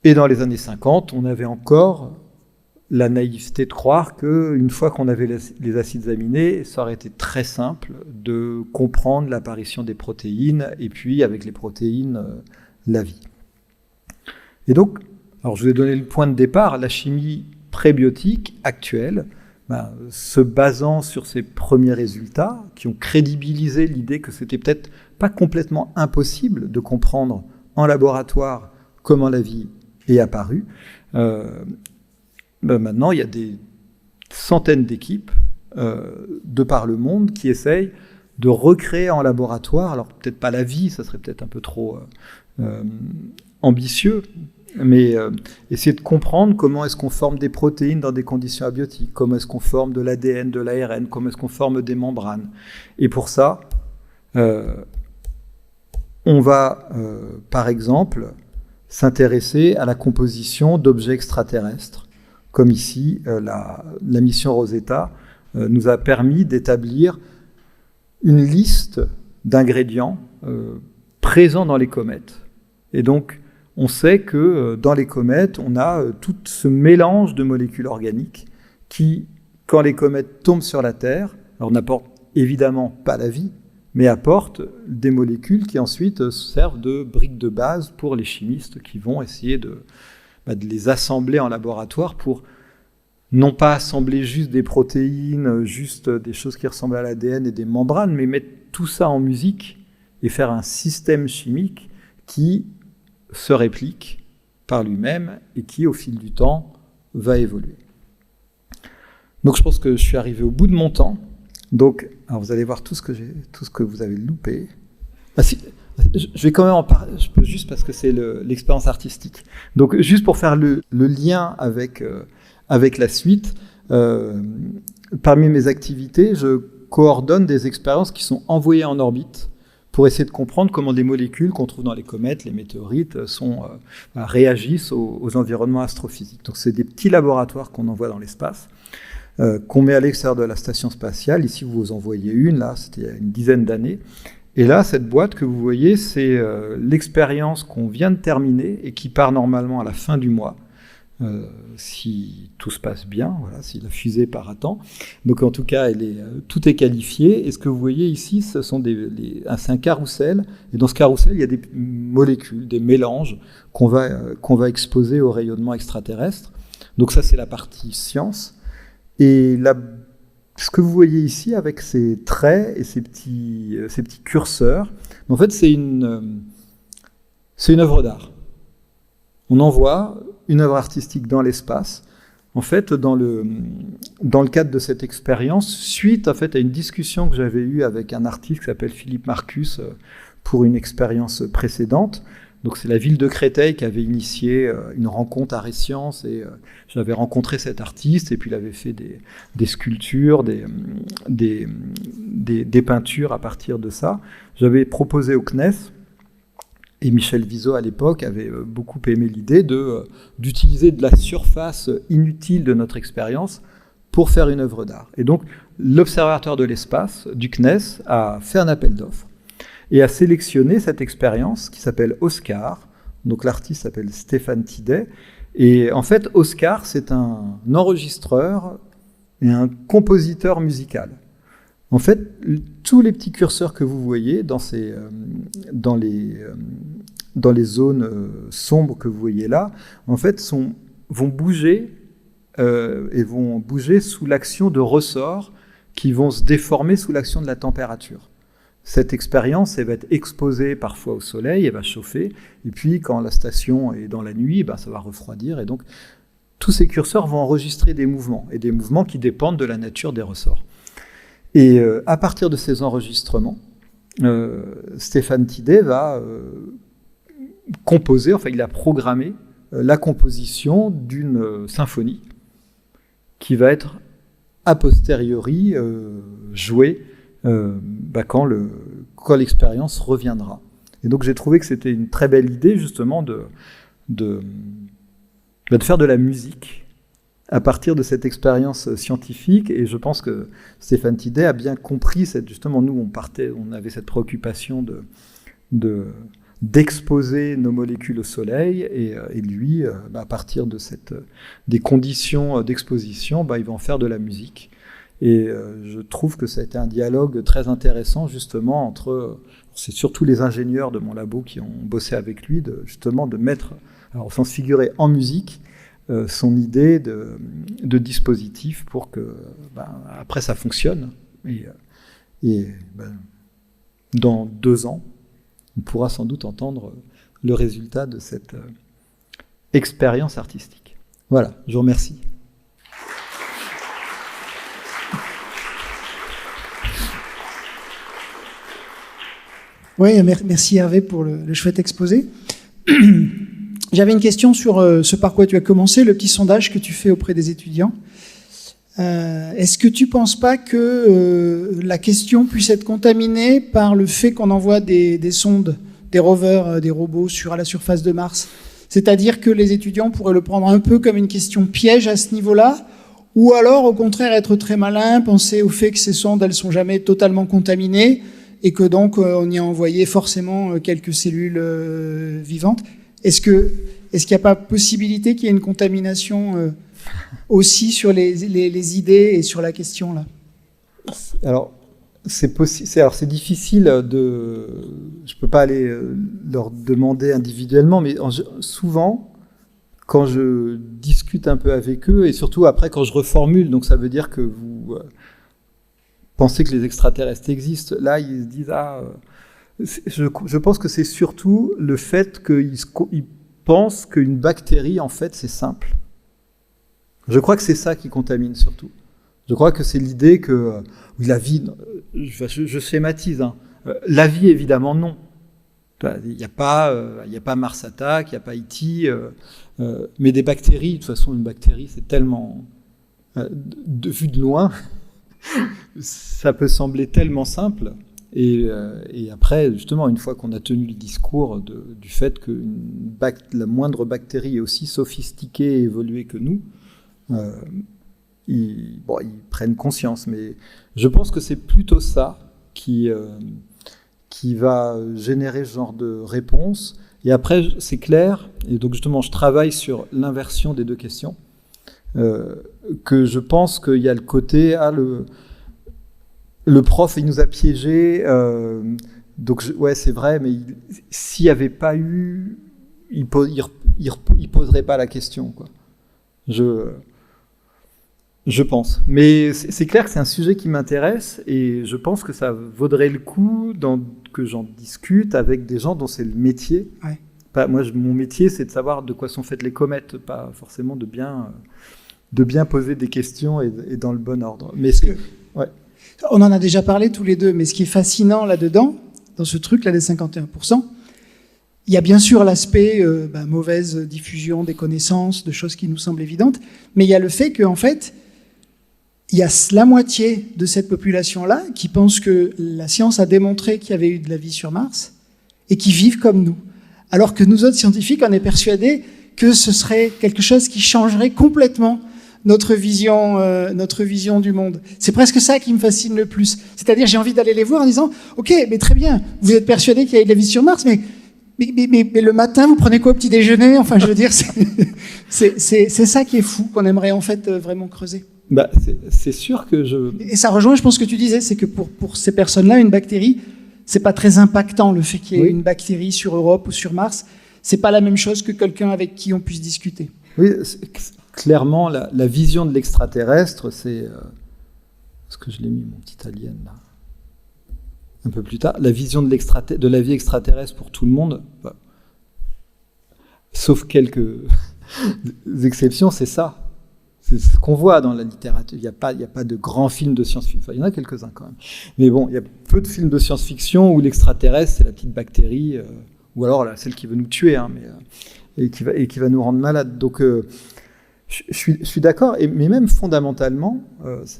Et dans les années 50, on avait encore la naïveté de croire qu'une fois qu'on avait les acides aminés, ça aurait été très simple de comprendre l'apparition des protéines, et puis avec les protéines, la vie. Et donc, alors je vous ai donné le point de départ, la chimie prébiotique actuelle, se basant sur ces premiers résultats, qui ont crédibilisé l'idée que c'était peut-être pas complètement impossible de comprendre en laboratoire comment la vie est apparue. Maintenant, il y a des centaines d'équipes de par le monde qui essayent de recréer en laboratoire, alors peut-être pas la vie, ça serait peut-être un peu trop ambitieux, mais essayer de comprendre comment est-ce qu'on forme des protéines dans des conditions abiotiques, comment est-ce qu'on forme de l'ADN, de l'ARN, comment est-ce qu'on forme des membranes. Et pour ça, on va, par exemple, s'intéresser à la composition d'objets extraterrestres, comme ici, la mission Rosetta nous a permis d'établir une liste d'ingrédients présents dans les comètes. Et donc, on sait que dans les comètes, on a tout ce mélange de molécules organiques qui, quand les comètes tombent sur la Terre, alors n'apportent évidemment pas la vie, mais apportent des molécules qui ensuite servent de briques de base pour les chimistes qui vont essayer de les assembler en laboratoire pour non pas assembler juste des protéines, juste des choses qui ressemblent à l'ADN et des membranes, mais mettre tout ça en musique et faire un système chimique qui se réplique par lui-même et qui, au fil du temps, va évoluer. Donc je pense que je suis arrivé au bout de mon temps. Donc, alors vous allez voir tout ce que vous avez loupé. Je vais quand même en parler, je peux juste parce que c'est l'expérience artistique. Donc juste pour faire le lien avec la suite, parmi mes activités, je coordonne des expériences qui sont envoyées en orbite pour essayer de comprendre comment des molécules qu'on trouve dans les comètes, les météorites, réagissent aux environnements astrophysiques. Donc c'est des petits laboratoires qu'on envoie dans l'espace, qu'on met à l'extérieur de la station spatiale. Ici, vous en voyez une, là, c'était il y a une dizaine d'années. Et là, cette boîte que vous voyez, c'est l'expérience qu'on vient de terminer et qui part normalement à la fin du mois, si tout se passe bien, voilà, si la fusée part à temps. Donc en tout cas, tout est qualifié. Et ce que vous voyez ici, c'est un carrousel. Et dans ce carrousel, il y a des molécules, des mélanges qu'on va exposer au rayonnement extraterrestre. Donc ça, c'est la partie science. Et ce que vous voyez ici avec ces traits et ces petits curseurs, en fait, c'est une œuvre d'art. On envoie une œuvre artistique dans l'espace. En fait, dans le cadre de cette expérience, suite en fait, à une discussion que j'avais eue avec un artiste qui s'appelle Philippe Marcus pour une expérience précédente. Donc c'est la ville de Créteil qui avait initié une rencontre Art et Sciences, et j'avais rencontré cet artiste, et puis il avait fait des sculptures, des peintures à partir de ça. J'avais proposé au CNES, et Michel Viseau à l'époque avait beaucoup aimé l'idée d'utiliser de la surface inutile de notre expérience pour faire une œuvre d'art. Et donc l'Observatoire de l'espace du CNES a fait un appel d'offres et a sélectionné cette expérience qui s'appelle Oscar. Donc l'artiste s'appelle Stéphane Tidet. Et en fait, Oscar, c'est un enregistreur et un compositeur musical. En fait, tous les petits curseurs que vous voyez dans les zones sombres que vous voyez là, en fait, vont bouger et vont bouger sous l'action de ressorts qui vont se déformer sous l'action de la température. Cette expérience, elle va être exposée parfois au soleil, elle va chauffer, et puis quand la station est dans la nuit, ça va refroidir, et donc tous ces curseurs vont enregistrer des mouvements, et des mouvements qui dépendent de la nature des ressorts. Et à partir de ces enregistrements, Stéphane Tidet va composé, enfin il a programmé la composition d'une symphonie qui va être a posteriori jouée quand l'expérience reviendra. Et donc j'ai trouvé que c'était une très belle idée justement de faire de la musique à partir de cette expérience scientifique, et je pense que Stéphane Tidey a bien compris justement, nous on avait cette préoccupation d'exposer nos molécules au soleil, et lui, à partir de des conditions d'exposition, il va en faire de la musique. Et je trouve que ça a été un dialogue très intéressant justement c'est surtout les ingénieurs de mon labo qui ont bossé avec lui, justement de mettre, alors au sens figuré, en musique, son idée de dispositif pour que après ça fonctionne, et dans 2 ans on pourra sans doute entendre le résultat de cette expérience artistique. Voilà, je vous remercie. Oui, merci Hervé pour le chouette exposé. J'avais une question sur ce par quoi tu as commencé, le petit sondage que tu fais auprès des étudiants. Est-ce que tu ne penses pas que la question puisse être contaminée par le fait qu'on envoie des sondes, des rovers, des robots à la surface de Mars? C'est-à-dire que les étudiants pourraient le prendre un peu comme une question piège à ce niveau-là, ou alors au contraire être très malin, penser au fait que ces sondes, elles ne sont jamais totalement contaminées, et que donc on y a envoyé forcément quelques cellules vivantes. Est-ce qu'il n'y a pas possibilité qu'il y ait une contamination aussi sur les idées et sur la question là? Alors, c'est difficile je peux pas aller leur demander individuellement, mais souvent, quand je discute un peu avec eux, et surtout après quand je reformule, donc ça veut dire que vous pensez que les extraterrestres existent, là ils se disent je pense que c'est surtout le fait qu'ils pensent qu'une bactérie, en fait, c'est simple. Je crois que c'est ça qui contamine surtout. Je crois que c'est l'idée que la vie, je schématise, la vie évidemment non. Il n'y a pas Mars Attack, il n'y a pas E.T., mais des bactéries, de toute façon une bactérie c'est tellement, vu de loin, ça peut sembler tellement simple. Et après, justement, une fois qu'on a tenu le discours du fait que la moindre bactérie est aussi sophistiquée et évoluée que nous, ils prennent conscience. Mais je pense que c'est plutôt ça qui va générer ce genre de réponse. Et après, c'est clair, et donc justement, je travaille sur l'inversion des deux questions, que je pense qu'il y a le côté... Le prof, il nous a piégés, donc c'est vrai, mais s'il n'y avait pas eu, il poserait pas la question, quoi. Je pense. Mais c'est clair que c'est un sujet qui m'intéresse, et je pense que ça vaudrait le coup que j'en discute avec des gens dont c'est le métier. Ouais. Moi, mon métier, c'est de savoir de quoi sont faites les comètes, pas forcément de bien poser des questions et dans le bon ordre. Mais ouais. On en a déjà parlé tous les deux, mais ce qui est fascinant là-dedans, dans ce truc-là des 51%, il y a bien sûr l'aspect mauvaise diffusion des connaissances, de choses qui nous semblent évidentes, mais il y a le fait qu'en fait, il y a la moitié de cette population-là qui pense que la science a démontré qu'il y avait eu de la vie sur Mars et qui vivent comme nous. Alors que nous autres scientifiques, on est persuadés que ce serait quelque chose qui changerait complètement notre vision du monde. C'est presque ça qui me fascine le plus. C'est-à-dire, j'ai envie d'aller les voir en disant, ok, mais très bien, vous êtes persuadés qu'il y a de la vie sur Mars, mais le matin, vous prenez quoi au petit déjeuner? Enfin, je veux dire, c'est ça qui est fou, qu'on aimerait en fait vraiment creuser. C'est sûr que Et ça rejoint, je pense, ce que tu disais, c'est que pour ces personnes-là, une bactérie, c'est pas très impactant, le fait qu'il y ait une bactérie sur Europe ou sur Mars. C'est pas la même chose que quelqu'un avec qui on puisse discuter. Oui, clairement, la vision de l'extraterrestre, c'est... Est-ce que je l'ai mis, mon petit alien, là, un peu plus tard. La vision de la vie extraterrestre pour tout le monde, sauf quelques exceptions, c'est ça. C'est ce qu'on voit dans la littérature. Il n'y a pas de grands films de science-fiction. Enfin, il y en a quelques-uns quand même. Mais bon, il y a peu de films de science-fiction où l'extraterrestre, c'est la petite bactérie. ou alors là, celle qui veut nous tuer, hein, et qui va nous rendre malades. Donc, je suis d'accord, mais même fondamentalement,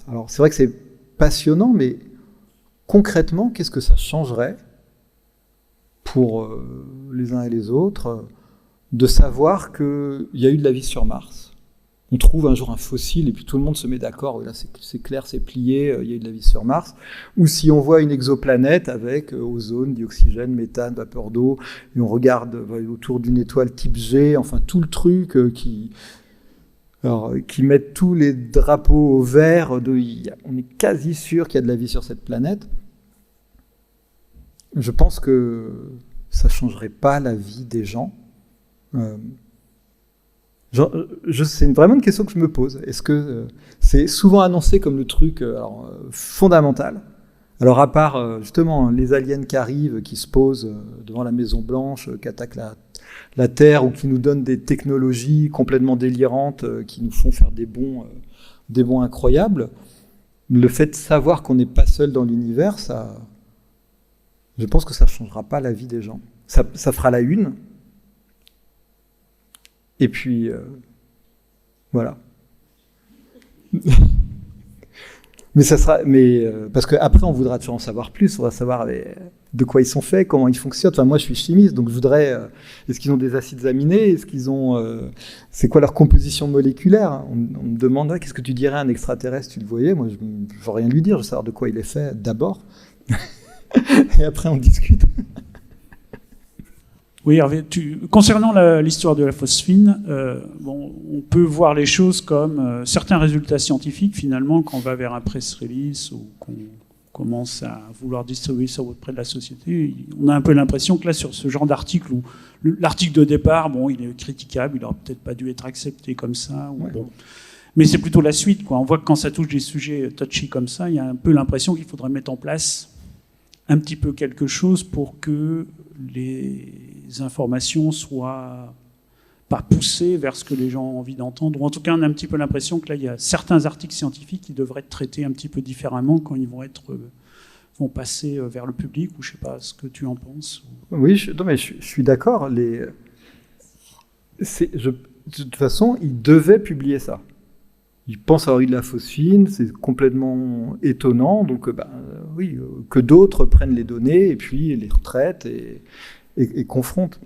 alors c'est vrai que c'est passionnant, mais concrètement, qu'est-ce que ça changerait pour les uns et les autres de savoir qu'il y a eu de la vie sur Mars? On trouve un jour un fossile et puis tout le monde se met d'accord, là c'est clair, c'est plié, il y a eu de la vie sur Mars. Ou si on voit une exoplanète avec ozone, dioxygène, méthane, vapeur d'eau, et on regarde autour d'une étoile type G, enfin tout le truc qui met tous les drapeaux au vert, on est quasi sûr qu'il y a de la vie sur cette planète. Je pense que ça ne changerait pas la vie des gens. C'est vraiment une question que je me pose. Est-ce que c'est souvent annoncé comme le truc fondamental? Alors à part justement les aliens qui arrivent, qui se posent devant la Maison Blanche, qui attaquent la Terre ou qui nous donnent des technologies complètement délirantes qui nous font faire des bonds incroyables, le fait de savoir qu'on n'est pas seul dans l'univers, je pense que ça ne changera pas la vie des gens. Ça fera la une. Et puis, voilà. Parce qu'après, on voudra toujours en savoir plus. On va savoir de quoi ils sont faits, comment ils fonctionnent. Enfin, moi, je suis chimiste, donc je voudrais... est-ce qu'ils ont des acides aminés? Est-ce qu'ils ont... c'est quoi leur composition moléculaire? On me demande, qu'est-ce que tu dirais à un extraterrestre? Tu le voyais? Moi, je ne veux rien lui dire. Je veux savoir de quoi il est fait d'abord. Et après, on discute. Oui, Hervé, concernant l'histoire de la phosphine, on peut voir les choses comme certains résultats scientifiques, finalement, quand on va vers un press release ou qu'on commence à vouloir distribuer ça auprès de la société, on a un peu l'impression que là, sur ce genre d'article, où l'article de départ, il est critiquable, il n'aurait peut-être pas dû être accepté comme ça. Mais c'est plutôt la suite, quoi. On voit que quand ça touche des sujets touchy comme ça, il y a un peu l'impression qu'il faudrait mettre en place un petit peu quelque chose pour que les informations soient pas poussées vers ce que les gens ont envie d'entendre. Ou en tout cas, on a un petit peu l'impression que là, il y a certains articles scientifiques qui devraient être traités un petit peu différemment quand ils vont passer vers le public, ou je sais pas ce que tu en penses. Oui, je suis d'accord. De toute façon, ils devaient publier ça. Ils pensent avoir eu de la phosphine, c'est complètement étonnant. Donc, que d'autres prennent les données et puis les retraitent et confrontent.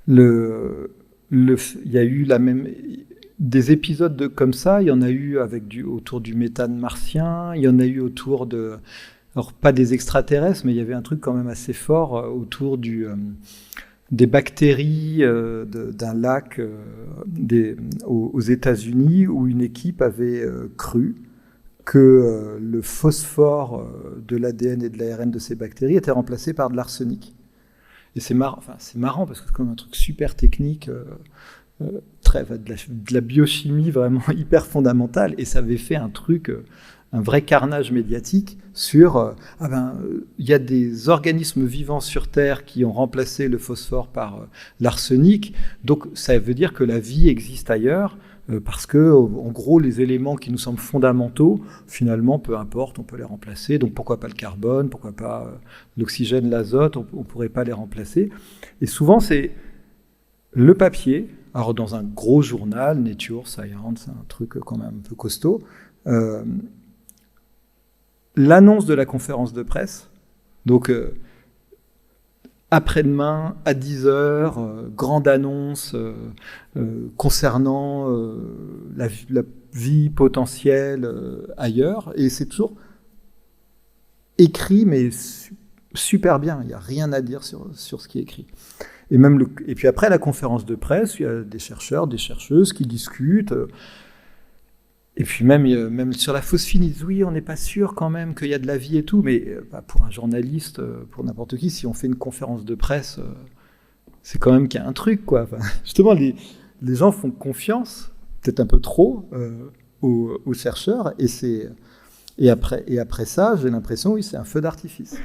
Il y a eu des épisodes comme ça. Il y en a eu autour du méthane martien. Il y en a eu autour alors pas des extraterrestres, mais il y avait un truc quand même assez fort autour des bactéries d'un lac aux États-Unis, où une équipe avait cru que le phosphore de l'ADN et de l'ARN de ces bactéries était remplacé par de l'arsenic. Et c'est marrant parce que c'est comme un truc super technique, de la biochimie vraiment hyper fondamentale, et ça avait fait un vrai carnage médiatique sur y a des organismes vivants sur Terre qui ont remplacé le phosphore par l'arsenic, donc ça veut dire que la vie existe ailleurs, parce que en gros les éléments qui nous semblent fondamentaux, finalement peu importe, on peut les remplacer, donc pourquoi pas le carbone, pourquoi pas l'oxygène, l'azote, on pourrait pas les remplacer. Et souvent c'est le papier, alors dans un gros journal, Nature, Science, un truc quand même un peu costaud, l'annonce de la conférence de presse, donc après-demain, à 10h, grande annonce concernant la vie potentielle ailleurs, et c'est toujours écrit, mais super bien, il n'y a rien à dire sur ce qui est écrit. Et puis après la conférence de presse, il y a des chercheurs, des chercheuses qui discutent. Et puis même sur la phosphine, ils disent oui, on n'est pas sûr quand même qu'il y a de la vie et tout, mais pour un journaliste, pour n'importe qui, si on fait une conférence de presse, c'est quand même qu'il y a un truc, quoi. Enfin, justement, les gens font confiance, peut-être un peu trop, aux chercheurs, et après ça, j'ai l'impression, oui, c'est un feu d'artifice.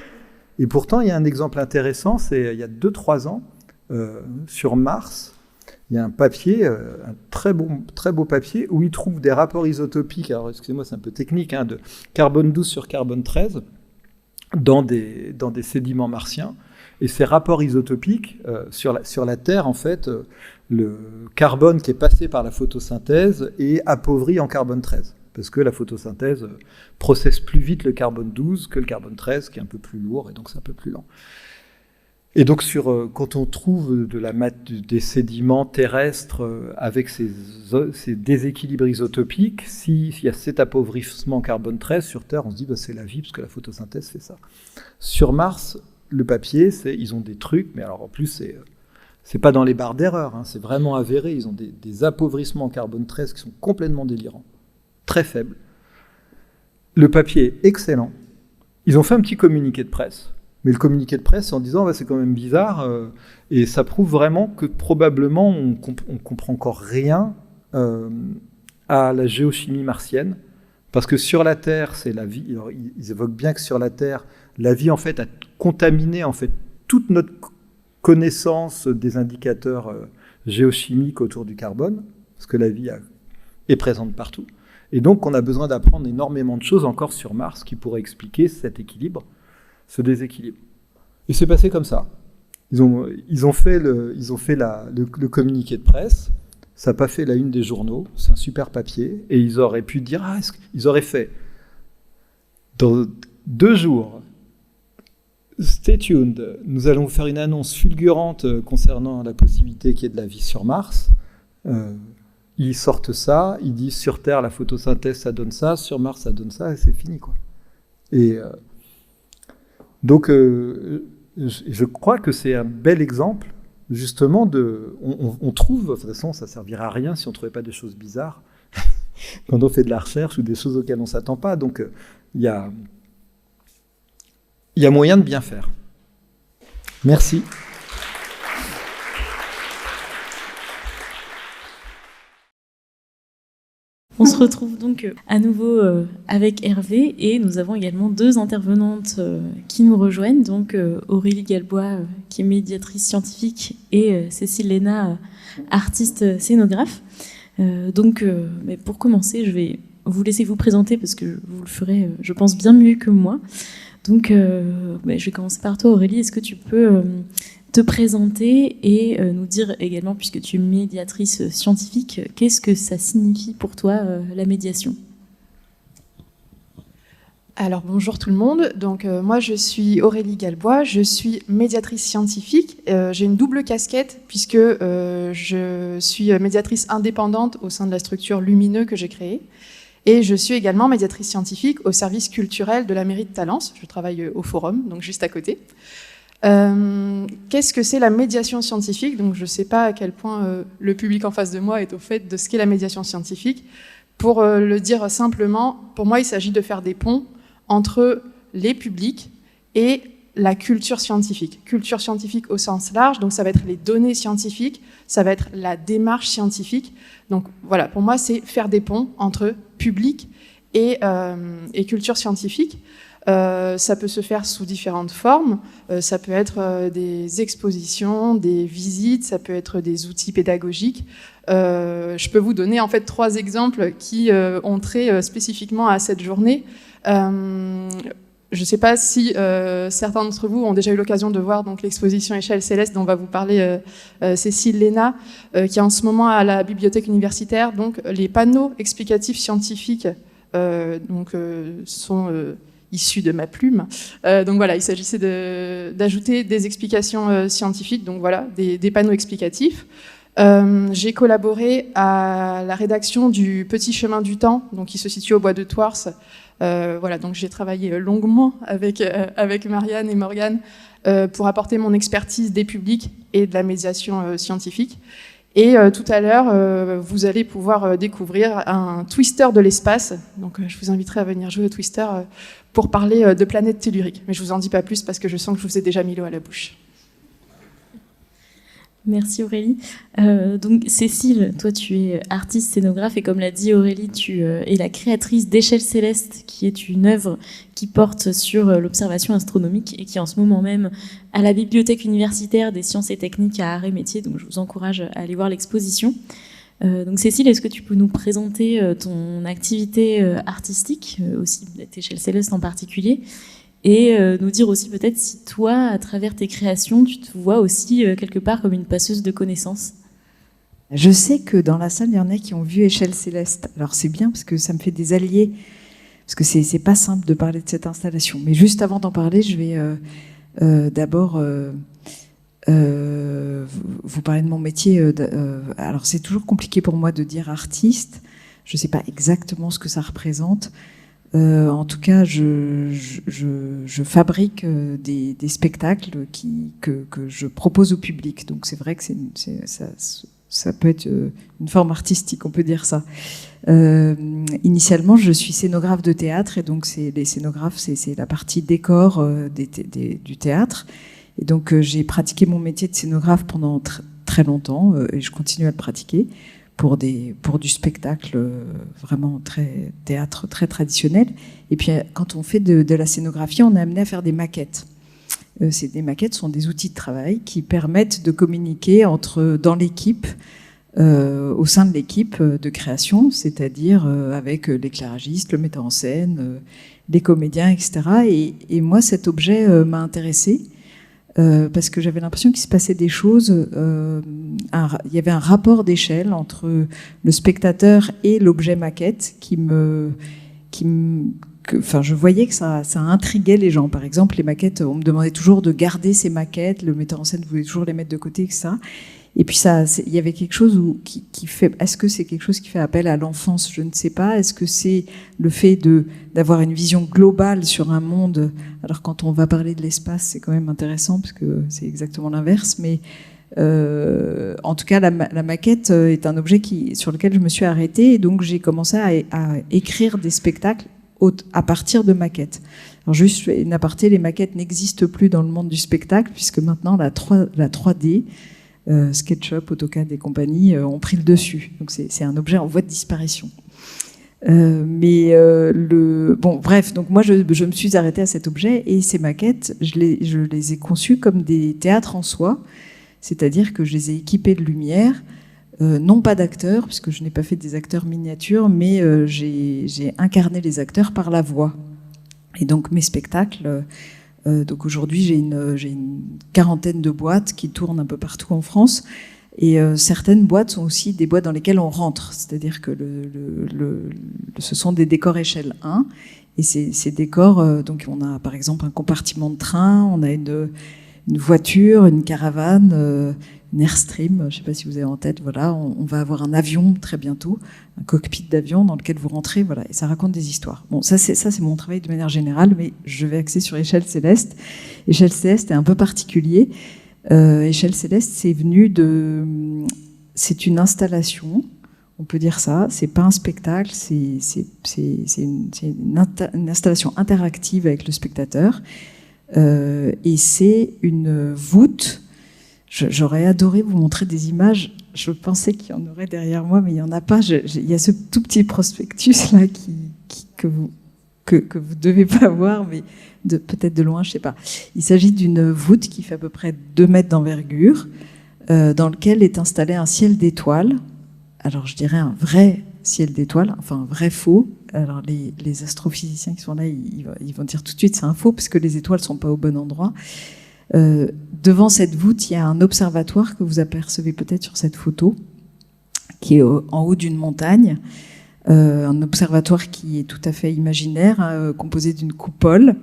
Et pourtant, il y a un exemple intéressant, c'est il y a 2-3 ans, sur Mars, il y a un papier, un très beau papier, où ils trouvent des rapports isotopiques, alors excusez-moi, c'est un peu technique, de carbone 12 sur carbone 13, dans des sédiments martiens. Et ces rapports isotopiques, sur la Terre, en fait, le carbone qui est passé par la photosynthèse est appauvri en carbone 13. Parce que la photosynthèse processe plus vite le carbone 12 que le carbone 13, qui est un peu plus lourd, et donc c'est un peu plus lent. Et donc, quand on trouve des sédiments terrestres avec ces déséquilibres isotopiques, s'il y a cet appauvrissement carbone 13 sur Terre, on se dit c'est la vie, parce que la photosynthèse fait ça. Sur Mars, le papier, ils ont des trucs, mais alors en plus, c'est pas dans les barres d'erreur, hein, c'est vraiment avéré. Ils ont des appauvrissements en carbone 13 qui sont complètement délirants, très faibles. Le papier est excellent. Ils ont fait un petit communiqué de presse. Mais le communiqué de presse, en disant c'est quand même bizarre, et ça prouve vraiment que probablement on comprend encore rien à la géochimie martienne, parce que sur la Terre, c'est la vie. Alors, ils évoquent bien que sur la Terre, la vie en fait a contaminé en fait toute notre connaissance des indicateurs géochimiques autour du carbone, parce que la vie est présente partout. Et donc, on a besoin d'apprendre énormément de choses encore sur Mars qui pourraient expliquer cet équilibre. Ce déséquilibre. Et c'est passé comme ça. Ils ont fait le communiqué de presse, ça n'a pas fait la une des journaux, c'est un super papier, et ils auraient pu dire, ils auraient fait, dans 2 jours, stay tuned, nous allons faire une annonce fulgurante concernant la possibilité qu'il y ait de la vie sur Mars. Ils sortent ça, ils disent sur Terre, la photosynthèse, ça donne ça, sur Mars, ça donne ça, et c'est fini, quoi. Et donc, je crois que c'est un bel exemple, justement, on trouve, de toute façon, ça ne servira à rien si on ne trouvait pas des choses bizarres quand on fait de la recherche ou des choses auxquelles on ne s'attend pas. Donc, il y a moyen de bien faire. Merci. On se retrouve donc à nouveau avec Hervé et nous avons également 2 intervenantes qui nous rejoignent, donc Aurélie Galbois qui est médiatrice scientifique et Cécile Léna, artiste scénographe. Mais pour commencer, je vais vous laisser vous présenter parce que vous le ferez, je pense, bien mieux que moi. Donc je vais commencer par toi, Aurélie. Est-ce que tu peux te présenter et nous dire également, puisque tu es médiatrice scientifique, qu'est-ce que ça signifie pour toi la médiation ? Alors bonjour tout le monde, donc moi je suis Aurélie Galbois, je suis médiatrice scientifique, j'ai une double casquette puisque je suis médiatrice indépendante au sein de la structure Lumineux que j'ai créée et je suis également médiatrice scientifique au service culturel de la mairie de Talence, je travaille au Forum, donc juste à côté. Qu'est-ce que c'est la médiation scientifique ? Donc je ne sais pas à quel point le public en face de moi est au fait de ce qu'est la médiation scientifique. Pour le dire simplement, pour moi il s'agit de faire des ponts entre les publics et la culture scientifique. Culture scientifique au sens large, donc ça va être les données scientifiques, ça va être la démarche scientifique. Donc voilà, pour moi c'est faire des ponts entre public et culture scientifique. Ça peut se faire sous différentes formes, ça peut être des expositions, des visites, ça peut être des outils pédagogiques. Je peux vous donner en fait 3 exemples qui ont trait spécifiquement à cette journée. Je ne sais pas si certains d'entre vous ont déjà eu l'occasion de voir donc l'exposition Échelle Céleste dont va vous parler Cécile Léna, qui est en ce moment à la bibliothèque universitaire. Donc les panneaux explicatifs scientifiques sont issus de ma plume. Donc voilà, il s'agissait d'ajouter des explications scientifiques, donc voilà, des panneaux explicatifs. J'ai collaboré à la rédaction du Petit Chemin du Temps, donc qui se situe au bois de Thouars. Voilà, donc j'ai travaillé longuement avec Marianne et Morgane pour apporter mon expertise des publics et de la médiation scientifique. Et tout à l'heure, vous allez pouvoir découvrir un Twister de l'espace. Donc je vous inviterai à venir jouer au Twister pour parler de planète tellurique. Mais je vous en dis pas plus parce que je sens que je vous ai déjà mis l'eau à la bouche. Merci Aurélie. Donc Cécile, toi tu es artiste scénographe et comme l'a dit Aurélie, tu es la créatrice d'Échelle Céleste, qui est une œuvre qui porte sur l'observation astronomique et qui est en ce moment même à la bibliothèque universitaire des sciences et techniques à Arts et Métiers. Donc je vous encourage à aller voir l'exposition. Donc Cécile, est-ce que tu peux nous présenter ton activité artistique, aussi d'Échelle Céleste en particulier, et nous dire aussi peut-être si toi, à travers tes créations, tu te vois aussi quelque part comme une passeuse de connaissances. Je sais que dans la salle, il y en a qui ont vu Échelle Céleste. Alors c'est bien parce que ça me fait des alliés, parce que c'est pas simple de parler de cette installation. Mais juste avant d'en parler, je vais d'abord vous parler de mon métier. Alors c'est toujours compliqué pour moi de dire artiste. Je ne sais pas exactement ce que ça représente. En tout cas, je fabrique des spectacles que je propose au public. Donc c'est vrai que ça peut être une forme artistique, on peut dire ça. Initialement, je suis scénographe de théâtre, et donc les scénographes, c'est la partie décor du théâtre. Et donc j'ai pratiqué mon métier de scénographe pendant très longtemps, et je continue à le pratiquer pour du spectacle vraiment théâtre très traditionnel. Et puis quand on fait de la scénographie, on est amené à faire des maquettes. Des maquettes sont des outils de travail qui permettent de communiquer dans l'équipe, au sein de l'équipe de création, c'est-à-dire avec l'éclairagiste, le metteur en scène, les comédiens, etc. Et moi, cet objet m'a intéressée parce que j'avais l'impression qu'il se passait des choses. Il y avait un rapport d'échelle entre le spectateur et l'objet maquette je voyais que ça intriguait les gens. Par exemple, les maquettes, on me demandait toujours de garder ces maquettes, le metteur en scène voulait toujours les mettre de côté, etc. Et puis il y avait quelque chose qui fait... Est-ce que c'est quelque chose qui fait appel à l'enfance? Je ne sais pas. Est-ce que c'est le fait d'avoir une vision globale sur un monde? Alors quand on va parler de l'espace, c'est quand même intéressant, parce que c'est exactement l'inverse. Mais en tout cas, la maquette est un objet sur lequel je me suis arrêtée. Et donc j'ai commencé à écrire des spectacles à partir de maquettes. Alors juste une aparté, les maquettes n'existent plus dans le monde du spectacle, puisque maintenant la 3D, SketchUp, AutoCAD et compagnie ont pris le dessus. Donc c'est un objet en voie de disparition. Bref, donc moi je me suis arrêtée à cet objet, et ces maquettes, je les ai conçues comme des théâtres en soi, c'est-à-dire que je les ai équipées de lumière. Non pas d'acteurs, puisque je n'ai pas fait des acteurs miniatures, mais j'ai incarné les acteurs par la voix. Et donc mes spectacles, donc aujourd'hui j'ai une quarantaine de boîtes qui tournent un peu partout en France, et certaines boîtes sont aussi des boîtes dans lesquelles on rentre, c'est-à-dire que ce sont des décors échelle 1, et ces décors, donc on a par exemple un compartiment de train, on a une voiture, une caravane, une Airstream, je ne sais pas si vous avez en tête, voilà, on va avoir un avion très bientôt, un cockpit d'avion dans lequel vous rentrez, voilà, et ça raconte des histoires. Bon, ça c'est mon travail de manière générale, mais je vais axer sur Échelle Céleste. Échelle Céleste est un peu particulier. Échelle Céleste, c'est une installation, on peut dire ça, c'est pas un spectacle, c'est une installation interactive avec le spectateur, et c'est une voûte. J'aurais adoré vous montrer des images. Je pensais qu'il y en aurait derrière moi, mais il n'y en a pas. Il y a ce tout petit prospectus là que vous devez pas voir, mais peut-être de loin, je sais pas. Il s'agit d'une voûte qui fait à peu près 2 mètres d'envergure, dans lequel est installé un ciel d'étoiles. Alors je dirais un vrai ciel d'étoiles, enfin un vrai faux. Alors les astrophysiciens qui sont là, ils vont dire tout de suite c'est un faux, parce que les étoiles sont pas au bon endroit. Devant cette voûte, il y a un observatoire que vous apercevez peut-être sur cette photo, qui est en haut d'une montagne. Un observatoire qui est tout à fait imaginaire, composé d'une coupole.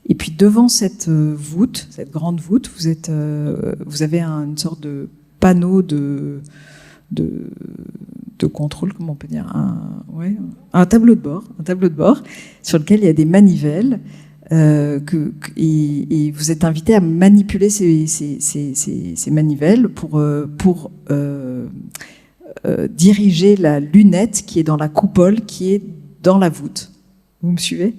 Et puis devant cette voûte, cette grande voûte, vous avez une sorte de panneau de contrôle, comment on peut dire, un tableau de bord sur lequel il y a des manivelles. Et vous êtes invité à manipuler ces manivelles pour diriger la lunette qui est dans la coupole qui est dans la voûte. Vous me suivez?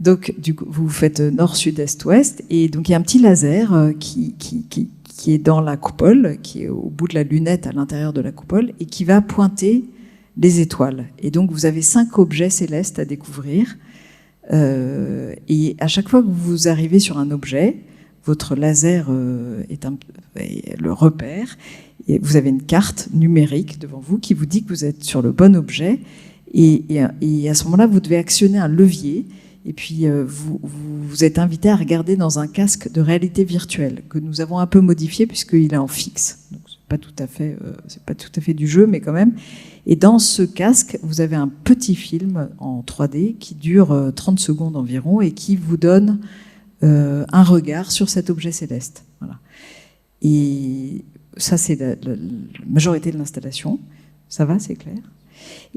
Donc du coup, vous faites nord, sud, est, ouest, et donc il y a un petit laser qui est dans la coupole, qui est au bout de la lunette à l'intérieur de la coupole, et qui va pointer les étoiles. Et donc vous avez 5 objets célestes à découvrir. Et à chaque fois que vous arrivez sur un objet, votre laser est le repère, et vous avez une carte numérique devant vous qui vous dit que vous êtes sur le bon objet, et à ce moment-là, vous devez actionner un levier Et puis, vous êtes invité à regarder dans un casque de réalité virtuelle que nous avons un peu modifié puisqu'il est en fixe. Donc, c'est pas tout à fait du jeu, mais quand même. Et dans ce casque, vous avez un petit film en 3D qui dure 30 secondes environ et qui vous donne un regard sur cet objet céleste. Voilà. Et ça, c'est la majorité de l'installation. Ça va, c'est clair.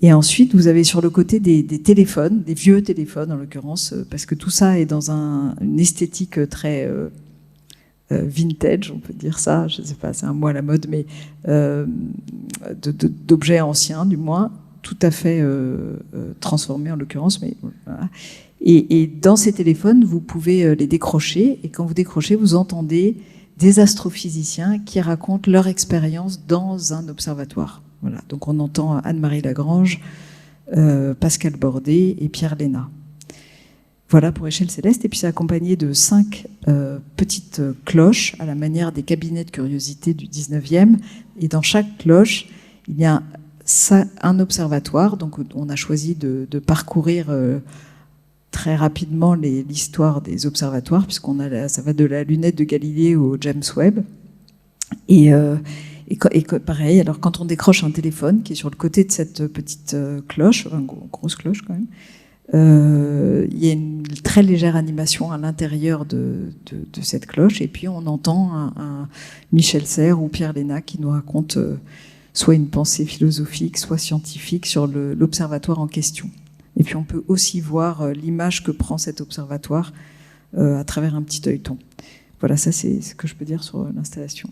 Et ensuite, vous avez sur le côté des téléphones, des vieux téléphones en l'occurrence, parce que tout ça est dans une esthétique très vintage, on peut dire ça, je ne sais pas, c'est un mot à la mode, mais d'objets anciens, du moins, tout à fait transformés en l'occurrence. Mais voilà. Et dans ces téléphones, vous pouvez les décrocher, et quand vous décrochez, vous entendez des astrophysiciens qui racontent leur expérience dans un observatoire. Voilà. Donc on entend Anne-Marie Lagrange, Pascal Bordet et Pierre Léna. Voilà pour Échelle Céleste. Et puis c'est accompagné de 5 petites cloches à la manière des cabinets de curiosité du 19e. Et dans chaque cloche, il y a un observatoire. Donc on a choisi de parcourir très rapidement l'histoire des observatoires, ça va de la lunette de Galilée au James Webb. Et pareil, alors quand on décroche un téléphone qui est sur le côté de cette petite cloche, une grosse cloche quand même, il y a une très légère animation à l'intérieur de cette cloche, et puis on entend un Michel Serres ou Pierre Léna qui nous raconte soit une pensée philosophique, soit scientifique sur l'observatoire en question. Et puis on peut aussi voir l'image que prend cet observatoire à travers un petit œilleton. Voilà, ça c'est ce que je peux dire sur l'installation.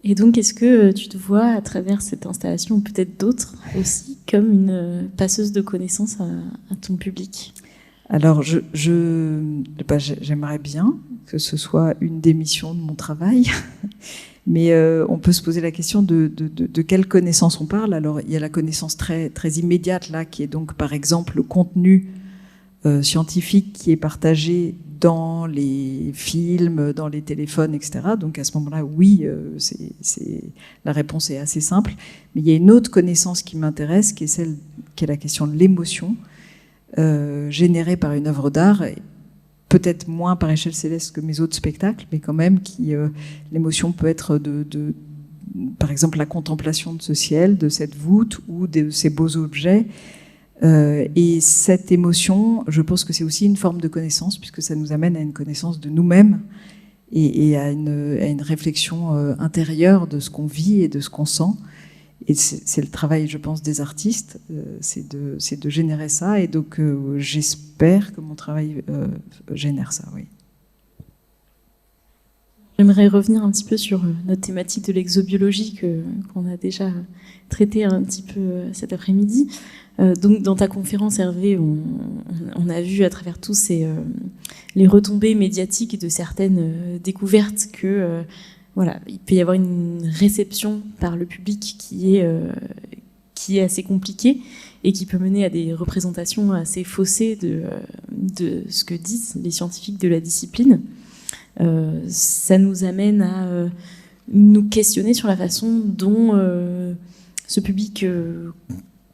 Et donc, est-ce que tu te vois à travers cette installation, peut-être d'autres aussi, comme une passeuse de connaissances à ton public ? Alors, j'aimerais bien que ce soit une des missions de mon travail, mais on peut se poser la question de quelle connaissance on parle. Alors, il y a la connaissance très, très immédiate, là, qui est donc, par exemple, le contenu scientifique qui est partagé dans les films, dans les téléphones, etc. Donc à ce moment-là, oui, la réponse est assez simple. Mais il y a une autre connaissance qui m'intéresse, qui est la question de l'émotion générée par une œuvre d'art, peut-être moins par Échelle Céleste que mes autres spectacles, mais quand même, l'émotion peut être par exemple, la contemplation de ce ciel, de cette voûte ou de ces beaux objets. Et cette émotion, je pense que c'est aussi une forme de connaissance, puisque ça nous amène à une connaissance de nous-mêmes et à une réflexion intérieure de ce qu'on vit et de ce qu'on sent. Et c'est le travail, je pense, des artistes, c'est de générer ça. Et donc, j'espère que mon travail génère ça, oui. J'aimerais revenir un petit peu sur notre thématique de l'exobiologie qu'on a déjà traité un petit peu cet après-midi. Donc, dans ta conférence, Hervé, on a vu à travers tous les retombées médiatiques de certaines découvertes que voilà, il peut y avoir une réception par le public qui est assez compliquée et qui peut mener à des représentations assez faussées de ce que disent les scientifiques de la discipline. Ça nous amène à nous questionner sur la façon dont ce public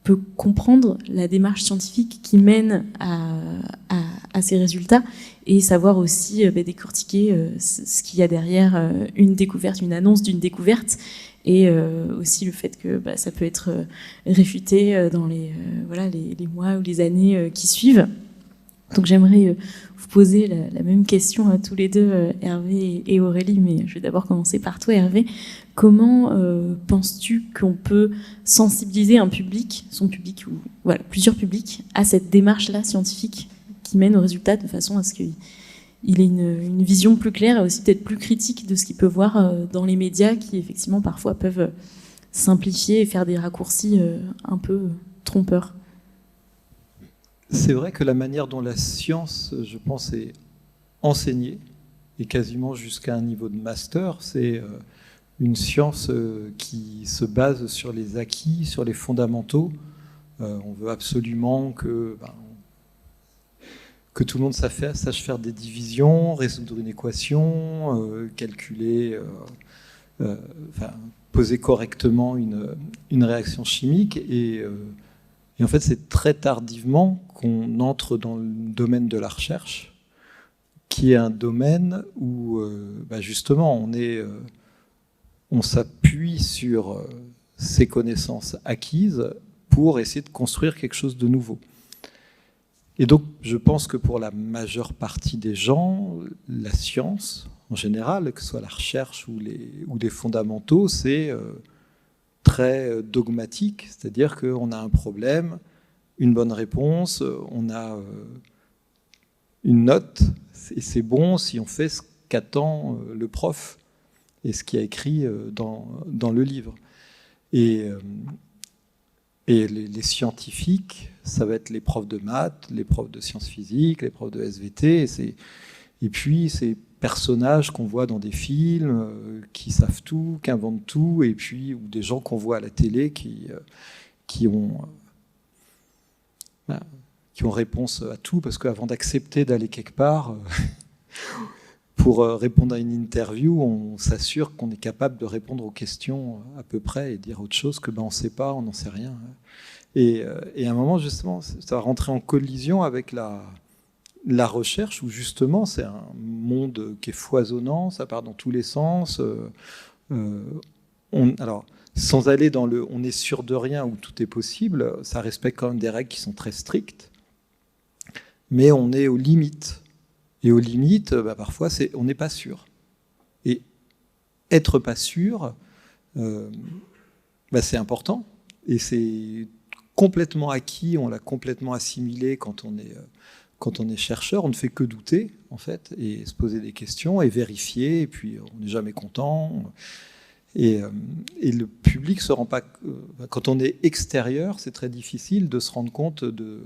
peut comprendre la démarche scientifique qui mène à ces résultats et savoir aussi décortiquer ce qu'il y a derrière une découverte, une annonce d'une découverte, et aussi le fait que ça peut être réfuté dans les mois ou les années qui suivent. Donc j'aimerais vous poser la même question à tous les deux, Hervé et Aurélie, mais je vais d'abord commencer par toi, Hervé. Comment penses-tu qu'on peut sensibiliser un public, son public ou plusieurs publics, à cette démarche-là scientifique qui mène au résultat, de façon à ce qu'il ait une vision plus claire et aussi peut-être plus critique de ce qu'il peut voir dans les médias qui effectivement parfois peuvent simplifier et faire des raccourcis un peu trompeurs? C'est vrai que la manière dont la science, je pense, est enseignée, et quasiment jusqu'à un niveau de master, c'est une science qui se base sur les acquis, sur les fondamentaux. On veut absolument que tout le monde sache faire des divisions, résoudre une équation, calculer, poser correctement une réaction chimique. Et Et en fait, c'est très tardivement qu'on entre dans le domaine de la recherche, qui est un domaine où, justement, on s'appuie sur ces connaissances acquises pour essayer de construire quelque chose de nouveau. Et donc, je pense que pour la majeure partie des gens, la science, en général, que ce soit la recherche ou les fondamentaux, c'est très dogmatique, c'est-à-dire qu'on a un problème, une bonne réponse, on a une note, et c'est bon si on fait ce qu'attend le prof et ce qui est écrit dans le livre. Et les scientifiques, ça va être les profs de maths, les profs de sciences physiques, les profs de SVT, et puis ces personnages qu'on voit dans des films, qui savent tout, qui inventent tout, et puis ou des gens qu'on voit à la télé qui ont réponse à tout, parce qu'avant d'accepter d'aller quelque part, pour répondre à une interview, on s'assure qu'on est capable de répondre aux questions à peu près et dire autre chose que on ne sait pas, on n'en sait rien. Et à un moment, justement, ça va rentrer en collision avec la recherche, où justement, c'est un monde qui est foisonnant, ça part dans tous les sens. Alors, sans aller dans on est sûr de rien, où tout est possible, ça respecte quand même des règles qui sont très strictes, mais on est aux limites. Et aux limites, parfois, on n'est pas sûr. Et être pas sûr, c'est important. Et c'est complètement acquis, on l'a complètement assimilé quand on est chercheur. On ne fait que douter, en fait, et se poser des questions, et vérifier, et puis on n'est jamais content. Et le public ne se rend pas... Quand on est extérieur, c'est très difficile de se rendre compte du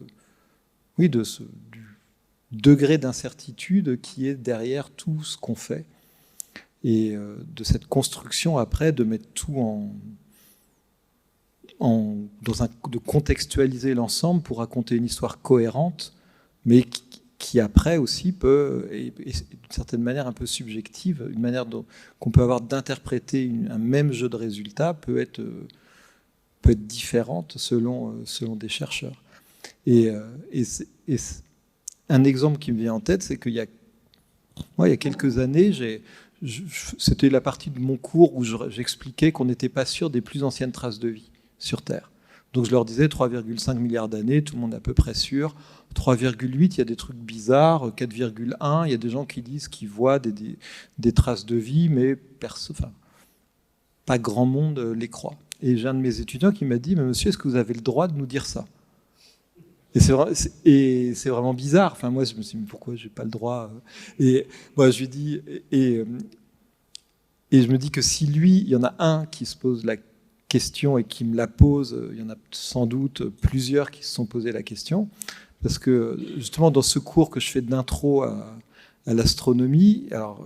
degré d'incertitude qui est derrière tout ce qu'on fait, et de cette construction après de mettre tout de contextualiser l'ensemble pour raconter une histoire cohérente, mais qui après aussi peut, et d'une certaine manière un peu subjective, une manière qu'on peut avoir d'interpréter un même jeu de résultats peut être différente selon des chercheurs. Et un exemple qui me vient en tête, c'est qu'il y a quelques années, c'était la partie de mon cours où j'expliquais qu'on n'était pas sûr des plus anciennes traces de vie sur Terre. Donc je leur disais 3,5 milliards d'années, tout le monde est à peu près sûr. 3,8, il y a des trucs bizarres. 4,1, il y a des gens qui disent qu'ils voient des traces de vie, mais pas grand monde les croit. Et j'ai un de mes étudiants qui m'a dit « Mais monsieur, est-ce que vous avez le droit de nous dire ça ?» Et c'est vraiment bizarre. Enfin, moi, je me suis dit, mais pourquoi j'ai pas le droit? Et moi, je lui dis, et je me dis que si lui, il y en a un qui se pose la question et qui me la pose, il y en a sans doute plusieurs qui se sont posé la question, parce que justement, dans ce cours que je fais d'intro à l'astronomie, alors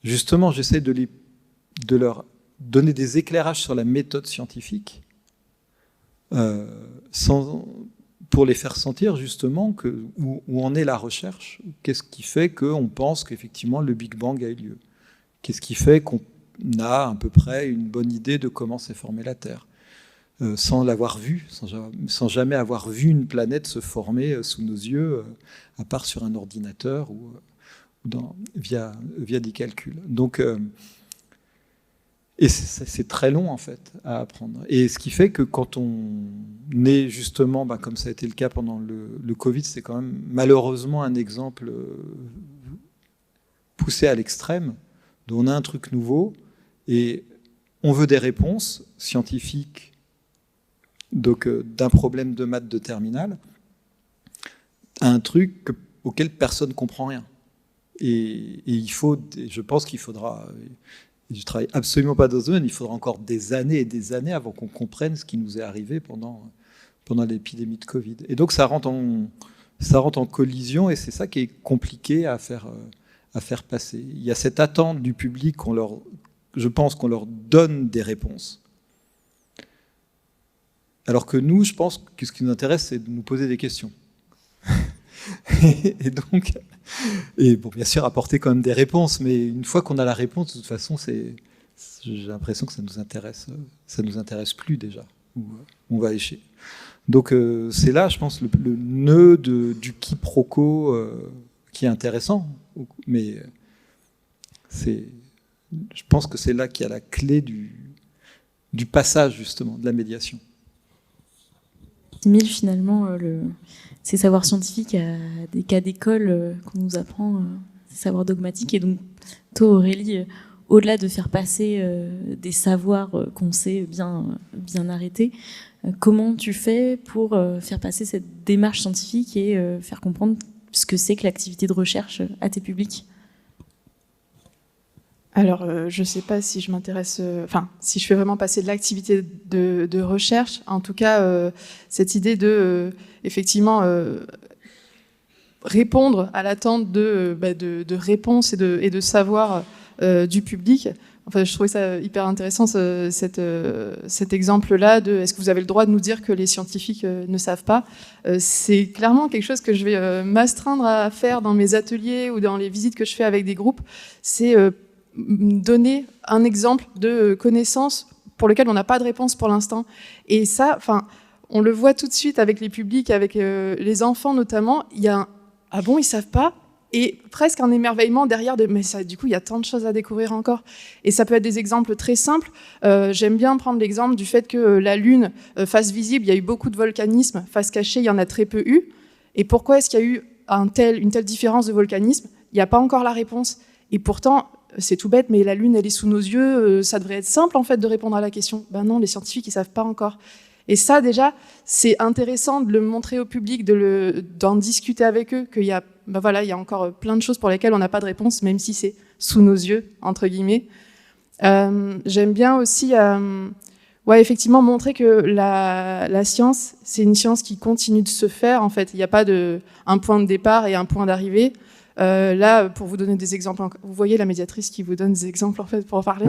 justement, j'essaie de leur donner des éclairages sur la méthode scientifique, pour les faire sentir justement où en est la recherche, qu'est-ce qui fait qu'on pense qu'effectivement le Big Bang a eu lieu, qu'est-ce qui fait qu'on a à peu près une bonne idée de comment s'est formée la Terre, sans l'avoir vue, sans jamais avoir vu une planète se former sous nos yeux, à part sur un ordinateur ou via des calculs. Donc et c'est très long, en fait, à apprendre. Et ce qui fait que quand on est justement, comme ça a été le cas pendant le Covid, c'est quand même malheureusement un exemple poussé à l'extrême, où on a un truc nouveau, et on veut des réponses scientifiques donc, d'un problème de maths de terminale à un truc auquel personne ne comprend rien. Et je pense qu'il faudra... Je ne travaille absolument pas dans ce domaine. Il faudra encore des années et des années avant qu'on comprenne ce qui nous est arrivé pendant l'épidémie de Covid. Et donc ça rentre en collision, et c'est ça qui est compliqué à faire passer. Il y a cette attente du public je pense qu'on leur donne des réponses. Alors que nous, je pense que ce qui nous intéresse, c'est de nous poser des questions. Et bon, bien sûr, apporter quand même des réponses, mais une fois qu'on a la réponse, de toute façon, j'ai l'impression que ça nous intéresse plus déjà, où on va échouer. Donc c'est là, je pense, le nœud du quiproquo qui est intéressant, mais je pense que c'est là qu'il y a la clé du passage, justement, de la médiation. Assimile finalement ces savoirs scientifiques à des cas d'école qu'on nous apprend, ces savoirs dogmatiques. Et donc, toi, Aurélie, au-delà de faire passer des savoirs qu'on sait bien arrêtés, comment tu fais pour faire passer cette démarche scientifique et faire comprendre ce que c'est que l'activité de recherche à tes publics ? Alors, je ne sais pas si je m'intéresse, si je fais vraiment passer de l'activité de recherche. En tout cas, cette idée de, effectivement, répondre à l'attente de réponses et de savoir du public. Enfin, je trouvais ça hyper intéressant, cet exemple-là de est-ce que vous avez le droit de nous dire que les scientifiques ne savent pas. C'est clairement quelque chose que je vais m'astreindre à faire dans mes ateliers ou dans les visites que je fais avec des groupes. C'est donner un exemple de connaissance pour lequel on n'a pas de réponse pour l'instant. Et ça, on le voit tout de suite avec les publics, avec les enfants notamment. Il y a ah bon, ils savent pas ? Et presque un émerveillement derrière mais ça, du coup, il y a tant de choses à découvrir encore. Et ça peut être des exemples très simples. J'aime bien prendre l'exemple du fait que la Lune, face visible, il y a eu beaucoup de volcanisme, face cachée, il y en a très peu eu. Et pourquoi est-ce qu'il y a eu une telle différence de volcanisme ? Il n'y a pas encore la réponse. Et pourtant, c'est tout bête, mais la Lune, elle est sous nos yeux, ça devrait être simple en fait de répondre à la question. Ben non, les scientifiques, ils savent pas encore. Et ça, déjà, c'est intéressant de le montrer au public, d'en discuter avec eux, qu'il y a, il y a encore plein de choses pour lesquelles on n'a pas de réponse, même si c'est sous nos yeux, entre guillemets. J'aime bien aussi, effectivement, montrer que la science, c'est une science qui continue de se faire, en fait. Il n'y a pas un point de départ et un point d'arrivée. Là, pour vous donner des exemples, vous voyez la médiatrice qui vous donne des exemples en fait pour en parler.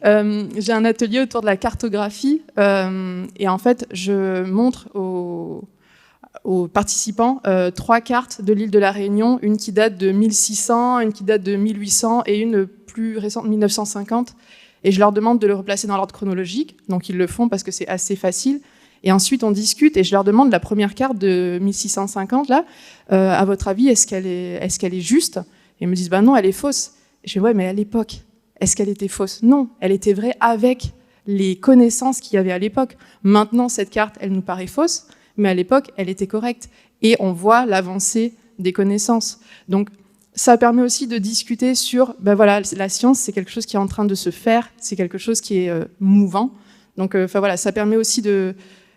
J'ai un atelier autour de la cartographie et en fait, je montre aux participants 3 cartes de l'île de la Réunion, une qui date de 1600, une qui date de 1800 et une plus récente, 1950. Et je leur demande de le replacer dans l'ordre chronologique. Donc ils le font parce que c'est assez facile. Et ensuite, on discute et je leur demande la première carte de 1650, là, à votre avis, est-ce qu'elle est juste ? Et ils me disent, non, elle est fausse. Et je dis, ouais, mais à l'époque, est-ce qu'elle était fausse ? Non, elle était vraie avec les connaissances qu'il y avait à l'époque. Maintenant, cette carte, elle nous paraît fausse, mais à l'époque, elle était correcte. Et on voit l'avancée des connaissances. Donc, ça permet aussi de discuter sur, la science, c'est quelque chose qui est en train de se faire, c'est quelque chose qui est mouvant. Donc, ça permet aussi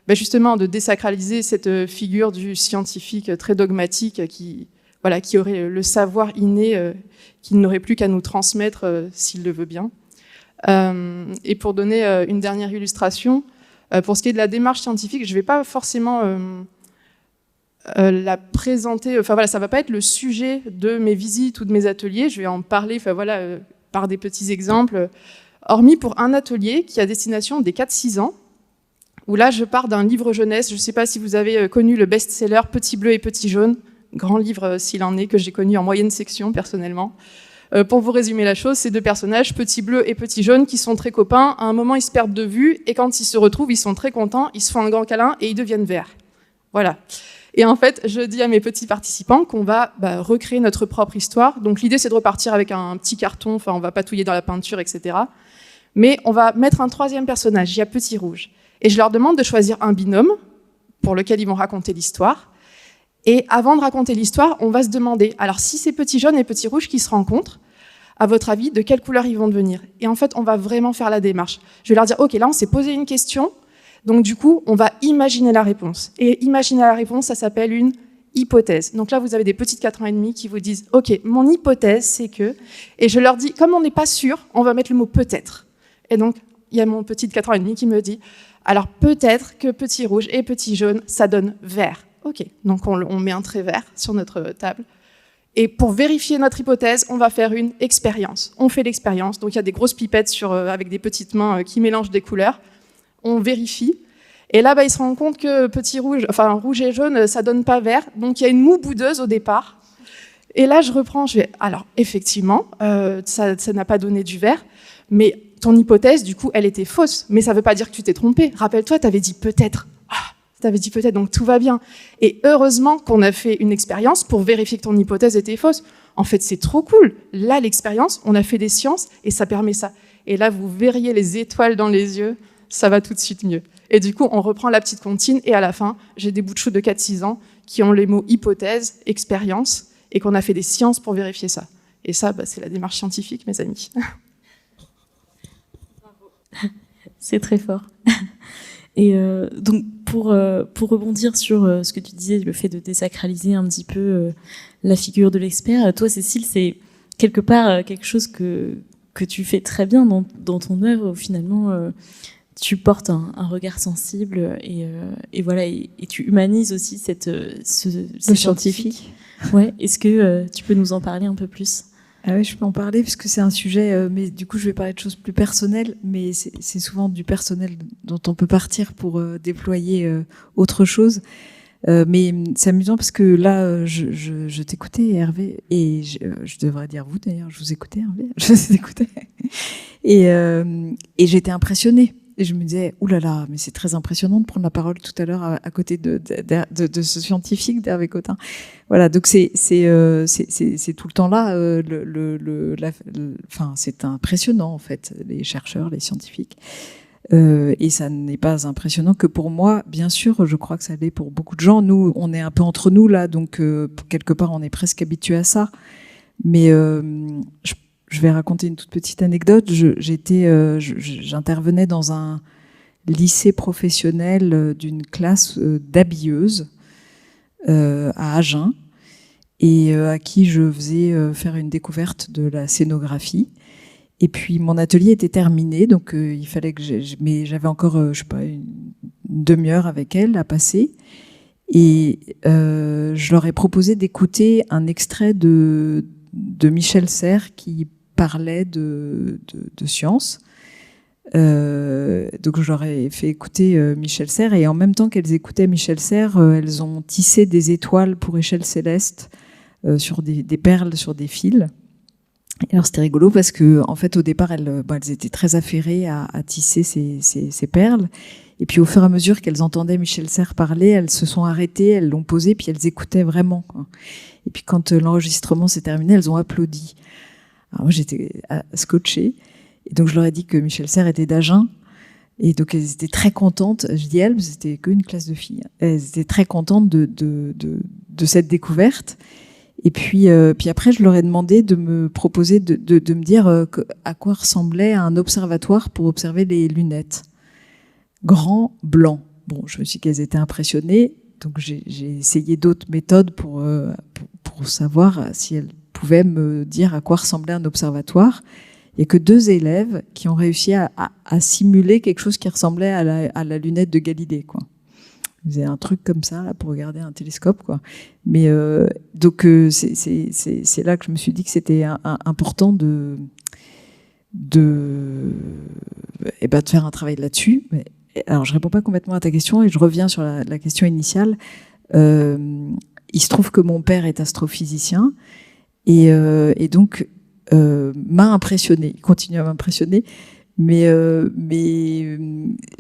justement de désacraliser cette figure du scientifique très dogmatique qui aurait le savoir inné qu'il n'aurait plus qu'à nous transmettre s'il le veut bien. Et pour donner une dernière illustration, pour ce qui est de la démarche scientifique, je ne vais pas forcément la présenter, ça ne va pas être le sujet de mes visites ou de mes ateliers, je vais en parler par des petits exemples, hormis pour un atelier qui a destination des 4-6 ans, où là, je pars d'un livre jeunesse. Je ne sais pas si vous avez connu le best-seller Petit bleu et petit jaune, grand livre s'il en est, que j'ai connu en moyenne section, personnellement. Pour vous résumer la chose, c'est 2 personnages, Petit bleu et Petit jaune, qui sont très copains. À un moment, ils se perdent de vue, et quand ils se retrouvent, ils sont très contents, ils se font un grand câlin, et ils deviennent verts. Voilà. Et en fait, je dis à mes petits participants qu'on va recréer notre propre histoire. Donc l'idée, c'est de repartir avec un petit carton, on va patouiller dans la peinture, etc. Mais on va mettre un 3e personnage, il y a Petit rouge. Et je leur demande de choisir un binôme pour lequel ils vont raconter l'histoire. Et avant de raconter l'histoire, on va se demander, alors si c'est Petit jaune et Petit rouge qui se rencontrent, à votre avis, de quelle couleur ils vont devenir ? Et en fait, on va vraiment faire la démarche. Je vais leur dire, ok, là on s'est posé une question, donc du coup, on va imaginer la réponse. Et imaginer la réponse, ça s'appelle une hypothèse. Donc là, vous avez des petites 4 ans et demi qui vous disent, ok, mon hypothèse, c'est que... Et je leur dis, comme on n'est pas sûr, on va mettre le mot peut-être. Et donc, il y a mon petit 4 ans et demi qui me dit, alors peut-être que Petit rouge et Petit jaune, ça donne vert. Ok, donc on met un trait vert sur notre table. Et pour vérifier notre hypothèse, on va faire une expérience. On fait l'expérience, donc il y a des grosses pipettes avec des petites mains qui mélangent des couleurs. On vérifie. Et là, il se rend compte que rouge et jaune, ça donne pas vert. Donc il y a une moue boudeuse au départ. Et là, je reprends, alors effectivement, ça n'a pas donné du vert. Mais ton hypothèse, du coup, elle était fausse. Mais ça veut pas dire que tu t'es trompé. Rappelle-toi, t'avais dit peut-être. T'avais dit peut-être, donc tout va bien. Et heureusement qu'on a fait une expérience pour vérifier que ton hypothèse était fausse. En fait, c'est trop cool. Là, l'expérience, on a fait des sciences et ça permet ça. Et là, vous verriez les étoiles dans les yeux, ça va tout de suite mieux. Et du coup, on reprend la petite comptine et à la fin, j'ai des bouts de chou de 4-6 ans qui ont les mots hypothèse, expérience et qu'on a fait des sciences pour vérifier ça. Et ça, c'est la démarche scientifique, mes amis. C'est très fort. Et donc, pour rebondir sur ce que tu disais, le fait de désacraliser un petit peu la figure de l'expert, toi, Cécile, c'est quelque part quelque chose que tu fais très bien dans ton œuvre, où finalement, tu portes un regard sensible et voilà, et tu humanises aussi ce scientifique. Ouais. Est-ce que tu peux nous en parler un peu plus ? Ah oui, je peux en parler parce que c'est un sujet, mais du coup je vais parler de choses plus personnelles, mais c'est souvent du personnel dont on peut partir pour déployer autre chose. Mais c'est amusant parce que là, je t'écoutais Hervé, et je devrais dire vous d'ailleurs, je vous écoutais Hervé, je vous écoutais, et j'étais impressionnée. Et je me disais, oulala, mais c'est très impressionnant de prendre la parole tout à l'heure à côté de ce scientifique d'Hervé Cottin. Voilà, donc c'est tout le temps là. Enfin, c'est impressionnant en fait, les chercheurs, les scientifiques. Et ça n'est pas impressionnant que pour moi, bien sûr. Je crois que ça l'est pour beaucoup de gens. Nous, on est un peu entre nous là, donc quelque part, on est presque habitué à ça. Mais je vais raconter une toute petite anecdote. J'intervenais dans un lycée professionnel d'une classe d'habilleuses à Agen, et à qui je faisais faire une découverte de la scénographie. Et puis mon atelier était terminé, donc il fallait que mais j'avais encore, je sais pas, une demi-heure avec elle à passer. Et je leur ai proposé d'écouter un extrait de Michel Serres qui parlait de science. Donc je leur ai fait écouter Michel Serres, et en même temps qu'elles écoutaient Michel Serres, elles ont tissé des étoiles pour échelle céleste sur des perles, sur des fils. Et alors c'était rigolo parce que en fait au départ elles étaient très affairées à tisser ces perles, et puis au fur et à mesure qu'elles entendaient Michel Serres parler, elles se sont arrêtées, elles l'ont posé, puis elles écoutaient vraiment, quoi. Et puis quand l'enregistrement s'est terminé, elles ont applaudi. Alors moi j'étais scotchée, et donc je leur ai dit que Michel Serres était d'Agen, et donc elles étaient très contentes. Je dis elles, c'était qu'une classe de filles. Elles étaient très contentes de cette découverte. Et puis après, je leur ai demandé de me proposer de me dire à quoi ressemblait un observatoire pour observer les lunettes. Grand, blanc. Bon, je me suis dit qu'elles étaient impressionnées, donc j'ai essayé d'autres méthodes pour savoir si elles pouvaient me dire à quoi ressemblait un observatoire. Il n'y a que 2 élèves qui ont réussi à simuler quelque chose qui ressemblait à la lunette de Galilée, quoi. Ils faisaient un truc comme ça là, pour regarder un télescope, quoi. Mais donc c'est là que je me suis dit que c'était important de faire un travail là-dessus. Mais, alors je réponds pas complètement à ta question et je reviens sur la question initiale. Il se trouve que mon père est astrophysicien et donc m'a impressionné. Il continue à m'impressionner. Mais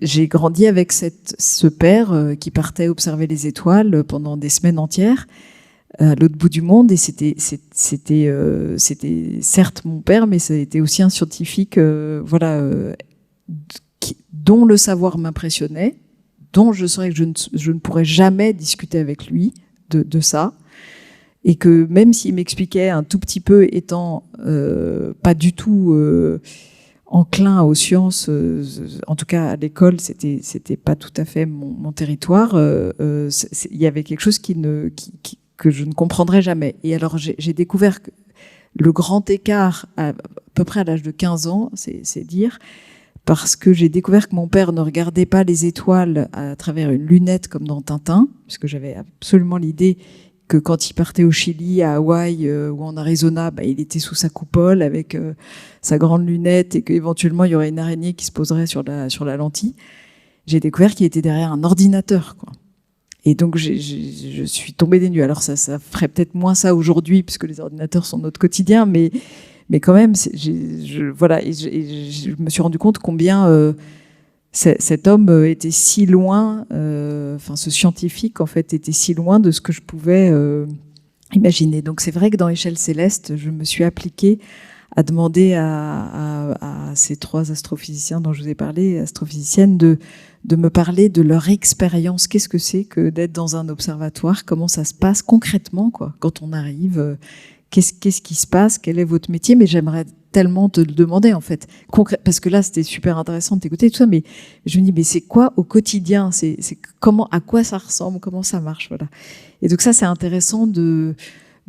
j'ai grandi avec ce père qui partait observer les étoiles pendant des semaines entières à l'autre bout du monde, et c'était certes mon père, mais c'était aussi un scientifique dont le savoir m'impressionnait, dont je saurais que je ne pourrais jamais discuter avec lui de ça, et que même s'il m'expliquait un tout petit peu, étant pas du tout enclin aux sciences, en tout cas à l'école, c'était pas tout à fait mon territoire. Il y avait quelque chose que je ne comprendrais jamais. Et alors j'ai découvert que le grand écart, à peu près à l'âge de 15 ans, c'est dire, parce que j'ai découvert que mon père ne regardait pas les étoiles à travers une lunette comme dans Tintin, parce que j'avais absolument l'idée que quand il partait au Chili, à Hawaï ou en Arizona, il était sous sa coupole avec sa grande lunette, et qu'éventuellement il y aurait une araignée qui se poserait sur la lentille. J'ai découvert qu'il était derrière un ordinateur, quoi. Et donc je suis tombée des nues. Alors ça ferait peut-être moins ça aujourd'hui, puisque les ordinateurs sont notre quotidien, mais Mais quand même, voilà, et je me suis rendu compte combien cet homme était si loin, ce scientifique en fait était si loin de ce que je pouvais imaginer. Donc c'est vrai que dans Échelle céleste, je me suis appliquée à demander à ces 3 astrophysiciens dont je vous ai parlé, astrophysiciennes, de me parler de leur expérience. Qu'est-ce que c'est que d'être dans un observatoire? Comment ça se passe concrètement, quoi, quand on arrive? Qu'est-ce qui se passe? Quel est votre métier? Mais j'aimerais tellement te le demander, en fait. Parce que là, c'était super intéressant de t'écouter, tout ça, mais je me dis, mais c'est quoi au quotidien? C'est comment, à quoi ça ressemble? Comment ça marche? Voilà. Et donc ça, c'est intéressant de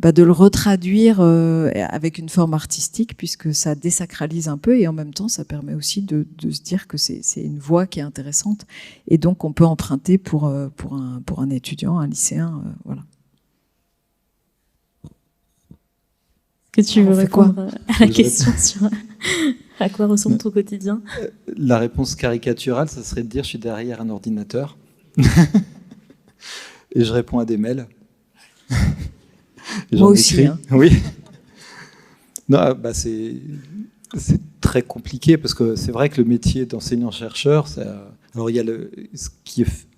le retraduire avec une forme artistique, puisque ça désacralise un peu, et en même temps, ça permet aussi de se dire que c'est une voie qui est intéressante, et donc on peut emprunter pour un étudiant, un lycéen, voilà. Est-ce que tu veux répondre à la question sur à quoi ressemble ton quotidien? La réponse caricaturale, ça serait de dire je suis derrière un ordinateur et je réponds à des mails. Moi aussi. Hein. Oui. Non, c'est très compliqué parce que c'est vrai que le métier d'enseignant-chercheur, alors il y a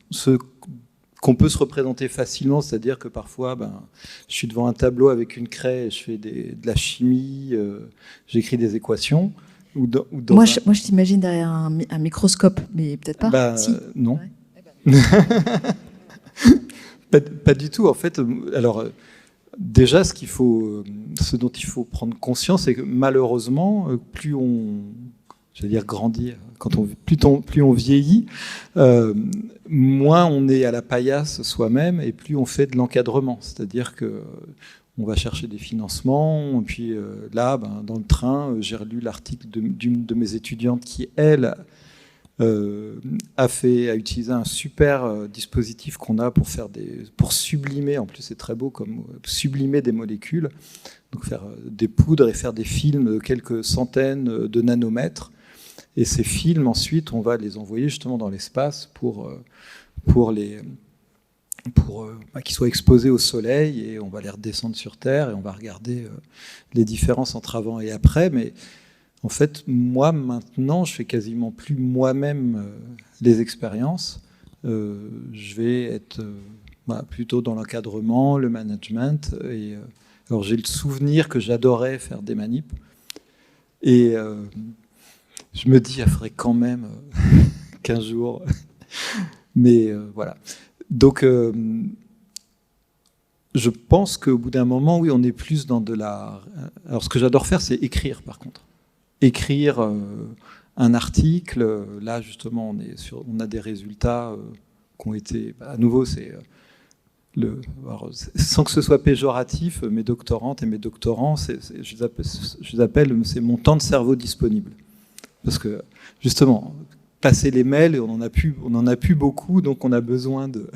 ce qu'on peut se représenter facilement, c'est-à-dire que parfois, je suis devant un tableau avec une craie, je fais de la chimie, j'écris des équations. Moi, je t'imagine derrière un microscope, mais peut-être pas. Si. Non. Ouais. Pas du tout. En fait, alors déjà, ce dont il faut prendre conscience, c'est que malheureusement, plus on grandit, plus on vieillit, moins on est à la paillasse soi-même et plus on fait de l'encadrement. C'est-à-dire que on va chercher des financements. Et puis là, dans le train, j'ai relu l'article d'une de mes étudiantes qui, elle, a utilisé un super dispositif qu'on a pour sublimer. En plus, c'est très beau comme sublimer des molécules. Donc faire des poudres et faire des films de quelques centaines de nanomètres. Et ces films, ensuite, on va les envoyer justement dans l'espace pour qu'ils soient exposés au soleil, et on va les redescendre sur Terre et on va regarder les différences entre avant et après. Mais en fait, moi, maintenant, je fais quasiment plus moi-même les expériences. Je vais être plutôt dans l'encadrement, le management. Alors, j'ai le souvenir que j'adorais faire des manips. Et je me dis, il faudrait quand même 15 jours. Mais voilà. Donc, je pense qu'au bout d'un moment, oui, on est plus dans de la... Alors, ce que j'adore faire, c'est écrire, par contre. Écrire un article. Là, justement, on a des résultats qui ont été... à nouveau, c'est... sans que ce soit péjoratif, mes doctorantes et mes doctorants, je les appelle, c'est mon temps de cerveau disponible. Parce que, justement, passer les mails, on en a plus beaucoup, donc on a besoin de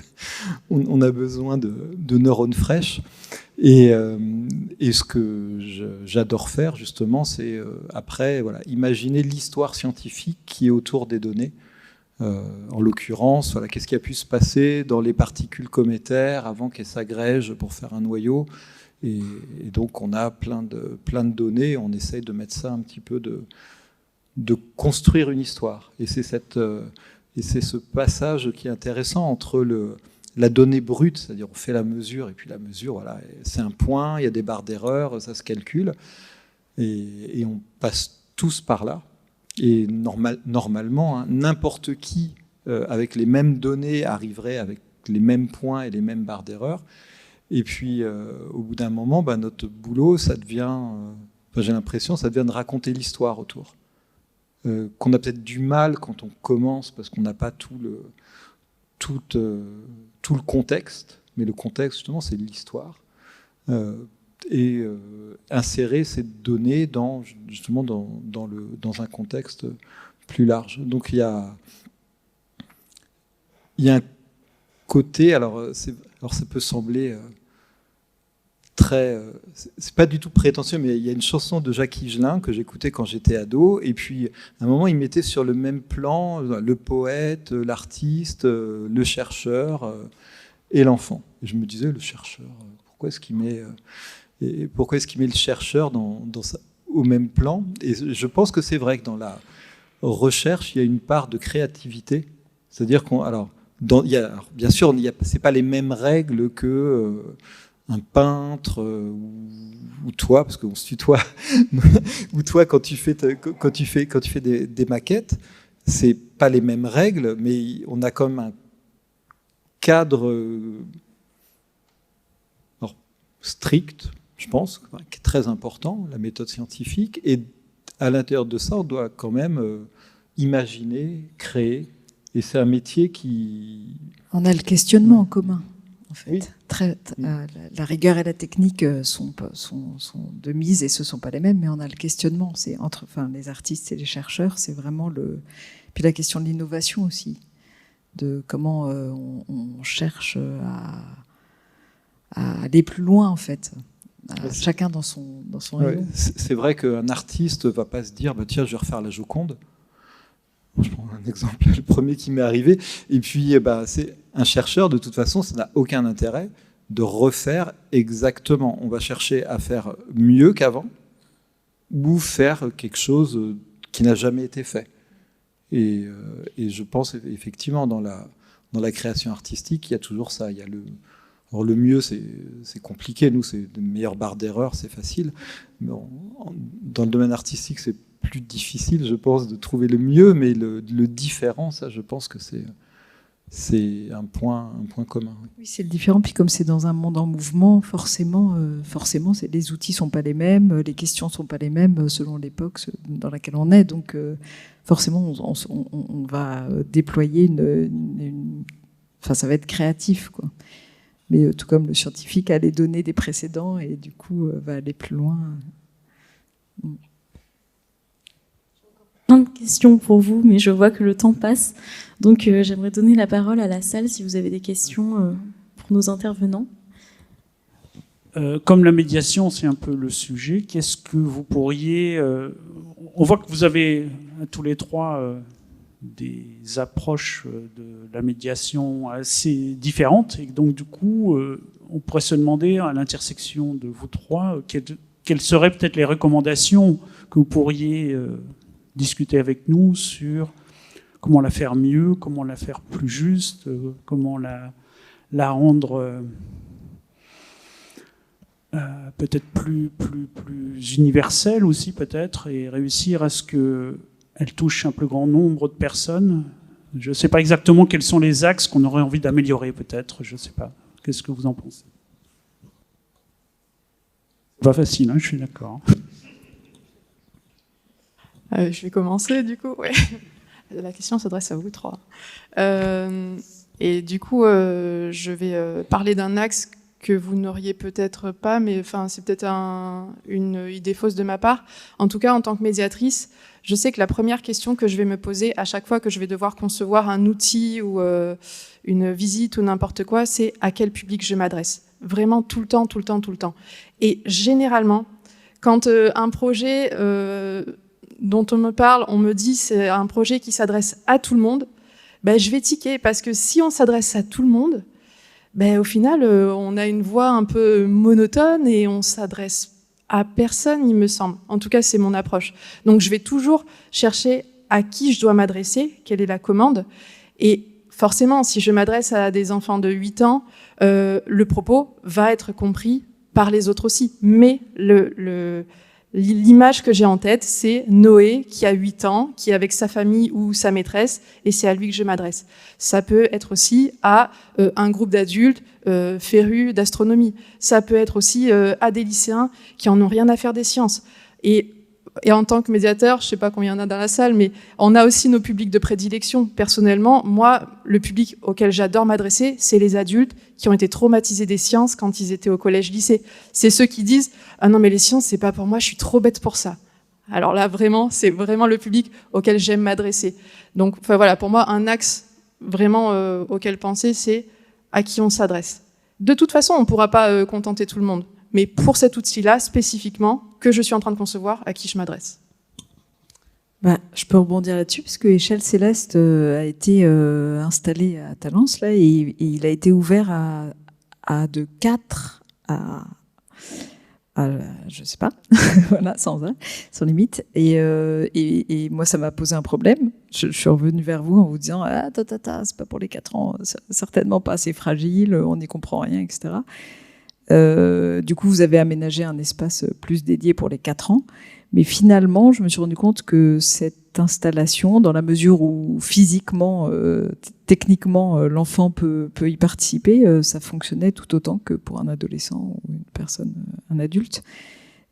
neurones fraîches. Et ce que j'adore faire, justement, c'est après, imaginer l'histoire scientifique qui est autour des données. En l'occurrence, qu'est-ce qui a pu se passer dans les particules cométaires avant qu'elles s'agrègent pour faire un noyau. Et donc, on a plein de données, on essaye de mettre ça un petit peu de construire une histoire. Et c'est ce passage qui est intéressant entre la donnée brute, c'est-à-dire on fait la mesure, et puis la mesure, c'est un point, il y a des barres d'erreur, ça se calcule, et on passe tous par là. Et normalement, n'importe qui, avec les mêmes données, arriverait avec les mêmes points et les mêmes barres d'erreur. Et puis, au bout d'un moment, notre boulot, ça devient, j'ai l'impression, ça devient de raconter l'histoire autour. Qu'on a peut-être du mal quand on commence, parce qu'on n'a pas tout le contexte. Mais le contexte, justement, c'est l'histoire. Insérer ces données dans un contexte plus large. Donc il y a un côté, alors ça peut sembler très, c'est pas du tout prétentieux, mais il y a une chanson de Jacques Higelin que j'écoutais quand j'étais ado, et puis à un moment il mettait sur le même plan le poète, l'artiste, le chercheur et l'enfant. Et je me disais, le chercheur, pourquoi est-ce qu'il met le chercheur au même plan. Et je pense que c'est vrai que dans la recherche, il y a une part de créativité. C'est-à-dire bien sûr, c'est pas les mêmes règles que un peintre ou toi, parce qu'on se tutoie, ou toi quand tu fais des maquettes, c'est pas les mêmes règles, mais on a comme un cadre strict, je pense, qui est très important, la méthode scientifique, et à l'intérieur de ça, on doit quand même imaginer, créer, et c'est un métier qui... On a le questionnement en commun, en fait. Oui. La rigueur et la technique sont de mise et ce ne sont pas les mêmes, mais on a le questionnement. C'est entre les artistes et les chercheurs, c'est vraiment le... Puis la question de l'innovation aussi, de comment on cherche à aller plus loin, en fait. Chacun dans son rayon. C'est vrai qu'un artiste ne va pas se dire tiens, je vais refaire la Joconde. Je prends un exemple, le premier qui m'est arrivé. Et puis, c'est un chercheur, de toute façon, ça n'a aucun intérêt de refaire exactement. On va chercher à faire mieux qu'avant ou faire quelque chose qui n'a jamais été fait. Et je pense effectivement, dans la création artistique, il y a toujours ça. Il y a alors le mieux, c'est compliqué. Nous, c'est de meilleures barres d'erreur, c'est facile. Mais dans le domaine artistique, c'est plus difficile, je pense, de trouver le mieux, mais le différent, ça, je pense que c'est un point commun. Oui, c'est le différent. Puis comme c'est dans un monde en mouvement, forcément, les outils sont pas les mêmes, les questions sont pas les mêmes selon l'époque dans laquelle on est. Donc, forcément, on va déployer ça va être créatif, quoi. Mais tout comme le scientifique a les données des précédents et du coup va aller plus loin. Plein de questions pour vous, mais je vois que le temps passe. Donc j'aimerais donner la parole à la salle si vous avez des questions pour nos intervenants. Comme la médiation, c'est un peu le sujet, qu'est-ce que vous pourriez... on voit que vous avez tous les trois des approches de la médiation assez différentes, et donc du coup, on pourrait se demander à l'intersection de vous trois, quelles seraient peut-être les recommandations que vous pourriez discuter avec nous sur comment la faire mieux, comment la faire plus juste, comment la rendre peut-être plus universelle aussi peut-être, et réussir à ce qu'elle touche un plus grand nombre de personnes. Je ne sais pas exactement quels sont les axes qu'on aurait envie d'améliorer peut-être, je ne sais pas. Qu'est-ce que vous en pensez? Pas facile, hein, je suis d'accord. Je vais commencer du coup. Ouais. La question s'adresse à vous trois. Et du coup, je vais parler d'un axe que vous n'auriez peut-être pas, mais c'est peut-être une idée fausse de ma part. En tout cas, en tant que médiatrice, je sais que la première question que je vais me poser à chaque fois que je vais devoir concevoir un outil ou une visite ou n'importe quoi, c'est à quel public je m'adresse. Vraiment tout le temps. Et généralement, quand un projet dont on me parle, on me dit c'est un projet qui s'adresse à tout le monde, je vais tiquer parce que si on s'adresse à tout le monde, au final, on a une voix un peu monotone et on s'adresse à personne, il me semble. En tout cas, c'est mon approche. Donc, je vais toujours chercher à qui je dois m'adresser, quelle est la commande. Et forcément, si je m'adresse à des enfants de 8 ans, le propos va être compris par les autres aussi. Mais l'image que j'ai en tête, c'est Noé qui a 8 ans, qui est avec sa famille ou sa maîtresse, et c'est à lui que je m'adresse. Ça peut être aussi à un groupe d'adultes férus d'astronomie. Ça peut être aussi à des lycéens qui en ont rien à faire des sciences. Et en tant que médiateur, je sais pas combien il y en a dans la salle, mais on a aussi nos publics de prédilection. Personnellement, moi, le public auquel j'adore m'adresser, c'est les adultes qui ont été traumatisés des sciences quand ils étaient au collège-lycée. C'est ceux qui disent « Ah non, mais les sciences, c'est pas pour moi, je suis trop bête pour ça ». Alors là, vraiment, c'est vraiment le public auquel j'aime m'adresser. Donc, voilà, pour moi, un axe vraiment auquel penser, c'est à qui on s'adresse. De toute façon, on ne pourra pas contenter tout le monde. Mais pour cet outil-là, spécifiquement, que je suis en train de concevoir, à qui je m'adresse. Je peux rebondir là-dessus, parce que Échelle Céleste a été installé à Talence, là, et il a été ouvert de 4 à je sais pas, voilà, sans limite. Et moi, ça m'a posé un problème. Je suis revenue vers vous en vous disant c'est pas pour les 4 ans, certainement pas assez fragile, on n'y comprend rien, etc. Du coup, vous avez aménagé un espace plus dédié pour les 4 ans. Mais finalement, je me suis rendu compte que cette installation, dans la mesure où physiquement, techniquement, l'enfant peut y participer, ça fonctionnait tout autant que pour un adolescent ou une personne, un adulte.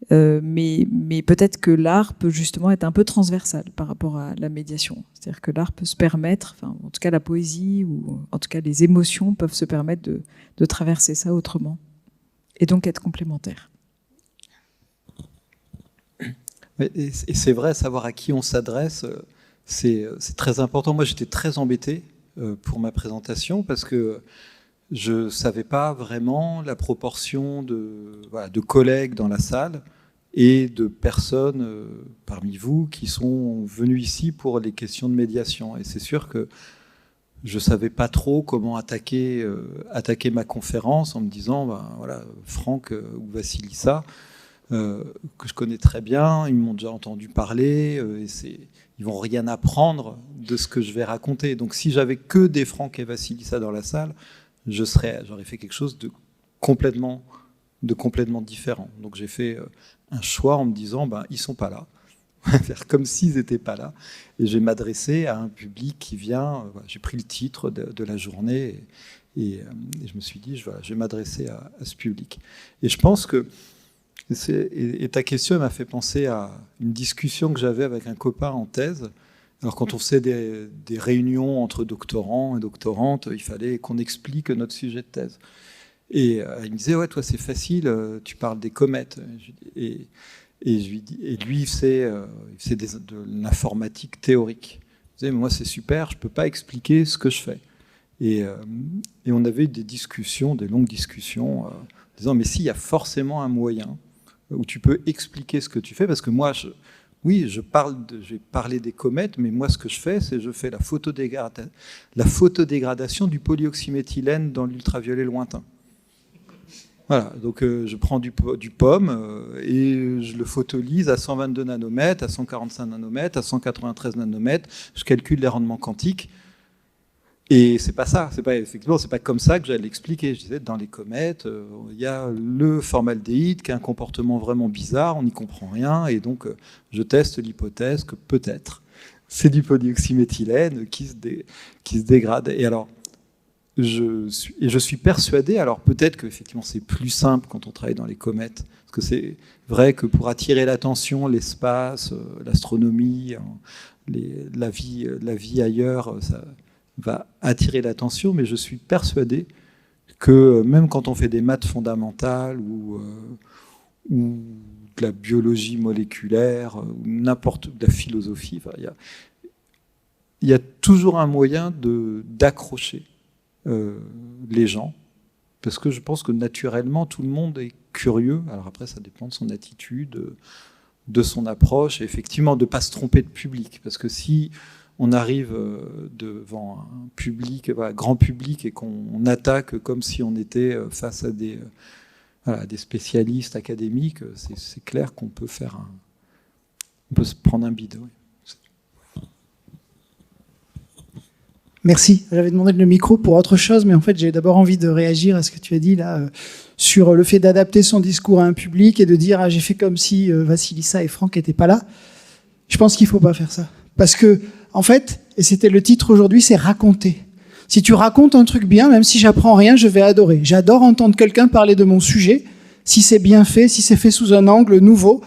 Mais peut-être que l'art peut justement être un peu transversal par rapport à la médiation. C'est-à-dire que l'art peut se permettre, enfin, en tout cas la poésie, ou en tout cas les émotions peuvent se permettre de traverser ça autrement. Et donc être complémentaires. Et c'est vrai, savoir à qui on s'adresse, c'est très important. Moi, j'étais très embêté pour ma présentation parce que je ne savais pas vraiment la proportion de collègues dans la salle et de personnes parmi vous qui sont venus ici pour les questions de médiation. Et c'est sûr que je ne savais pas trop comment attaquer ma conférence en me disant, voilà, Franck ou Vassilissa, que je connais très bien, ils m'ont déjà entendu parler, ils vont rien apprendre de ce que je vais raconter. Donc si j'avais que des Franck et Vassilissa dans la salle, j'aurais fait quelque chose de complètement différent. Donc j'ai fait un choix en me disant, ils sont pas là. On va faire comme s'ils n'étaient pas là. Et je vais m'adresser à un public qui vient. J'ai pris le titre de la journée et je me suis dit, je vais m'adresser à ce public. Et je pense que et ta question m'a fait penser à une discussion que j'avais avec un copain en thèse. Alors quand on faisait des réunions entre doctorants et doctorantes, il fallait qu'on explique notre sujet de thèse. Et il me disait, ouais, toi c'est facile, tu parles des comètes. Et lui, il faisait de l'informatique théorique. Il disait, mais moi c'est super, je ne peux pas expliquer ce que je fais. Et on avait des longues discussions, en disant, mais s'il y a forcément un moyen où tu peux expliquer ce que tu fais, parce que moi, je vais parler des comètes, mais moi, ce que je fais, c'est je fais la photodégradation du polyoxyméthylène dans l'ultraviolet lointain. Voilà, donc je prends du POM et je le photolyse à 122 nanomètres, à 145 nanomètres, à 193 nanomètres, je calcule les rendements quantiques. Et c'est pas ça, c'est pas comme ça que j'allais l'expliquer. Je disais, dans les comètes, il y a le formaldéhyde qui a un comportement vraiment bizarre, on n'y comprend rien, et donc je teste l'hypothèse que peut-être c'est du polyoxyméthylène qui se dégrade. Et alors, je suis persuadé, alors peut-être que effectivement c'est plus simple quand on travaille dans les comètes, parce que c'est vrai que pour attirer l'attention, l'espace, l'astronomie, la vie ailleurs, ça va attirer l'attention, mais je suis persuadé que même quand on fait des maths fondamentales ou de la biologie moléculaire ou de la philosophie, il y a toujours un moyen d'accrocher les gens, parce que je pense que naturellement tout le monde est curieux. Alors après ça dépend de son attitude, de son approche, et effectivement de ne pas se tromper de public, parce que si on arrive devant un public, grand public, et qu'on attaque comme si on était face à des spécialistes académiques, c'est clair qu'on peut on peut se prendre un bide. Oui. Merci. J'avais demandé le micro pour autre chose, mais en fait, j'ai d'abord envie de réagir à ce que tu as dit là, sur le fait d'adapter son discours à un public et de dire j'ai fait comme si Vassilissa et Franck n'étaient pas là. Je pense qu'il ne faut pas faire ça. Parce que, en fait, et c'était le titre aujourd'hui, c'est raconter. Si tu racontes un truc bien, même si j'apprends rien, je vais adorer. J'adore entendre quelqu'un parler de mon sujet, si c'est bien fait, si c'est fait sous un angle nouveau.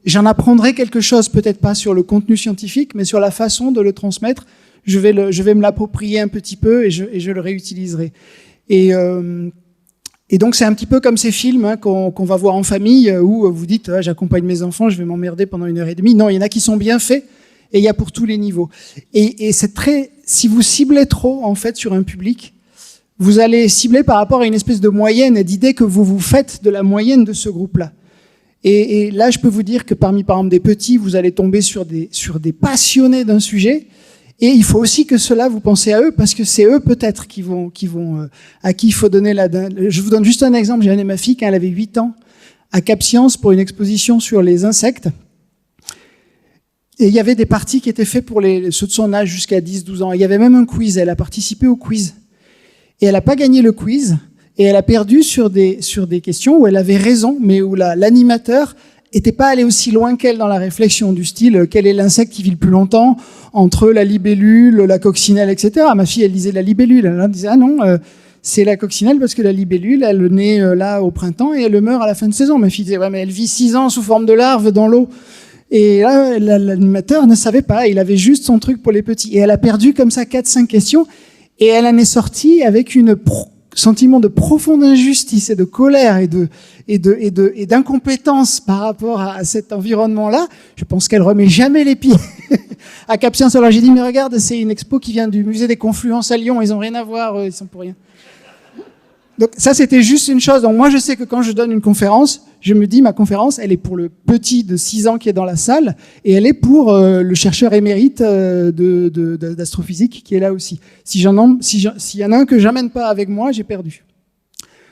J'en apprendrai quelque chose, peut-être pas sur le contenu scientifique, mais sur la façon de le transmettre. Je vais me l'approprier un petit peu et je le réutiliserai. Et donc c'est un petit peu comme ces films qu'on va voir en famille où vous dites j'accompagne mes enfants, je vais m'emmerder pendant 1h30. Non, il y en a qui sont bien faits et il y a pour tous les niveaux. Et c'est si vous ciblez trop en fait sur un public, vous allez cibler par rapport à une espèce de moyenne et d'idée que vous faites de la moyenne de ce groupe-là. Et là, je peux vous dire que parmi par exemple des petits, vous allez tomber sur des passionnés d'un sujet. Et il faut aussi que ceux-là, vous pensez à eux, parce que c'est eux peut-être à qui il faut donner je vous donne juste un exemple. J'ai amené ma fille quand elle avait 8 ans à Cap Science pour une exposition sur les insectes. Et il y avait des parties qui étaient faites pour ceux de son âge jusqu'à 10-12 ans. Il y avait même un quiz. Elle a participé au quiz. Et elle n'a pas gagné le quiz. Et elle a perdu sur des questions où elle avait raison, mais où l'animateur était pas allé aussi loin qu'elle dans la réflexion du style quel est l'insecte qui vit le plus longtemps entre la libellule, la coccinelle, etc. Ma fille, elle disait la libellule. Elle disait ah non, c'est la coccinelle parce que la libellule, elle naît là au printemps et elle meurt à la fin de saison. Ma fille disait ouais mais elle vit 6 ans sous forme de larve dans l'eau. Et là, l'animateur ne savait pas. Il avait juste son truc pour les petits. Et elle a perdu comme ça 4-5 questions et elle en est sortie avec sentiment de profonde injustice et de colère et d'incompétence par rapport à cet environnement-là. Je pense qu'elle remet jamais les pieds à Cap Science. Alors j'ai dit, mais regarde, c'est une expo qui vient du musée des Confluences à Lyon, ils ont rien à voir, ils sont pour rien. Donc ça, c'était juste une chose. Donc moi, je sais que quand je donne une conférence, je me dis, ma conférence, elle est pour le petit de 6 ans qui est dans la salle, et elle est pour le chercheur émérite d'astrophysique qui est là aussi. S'il y en a un que j'amène pas avec moi, j'ai perdu.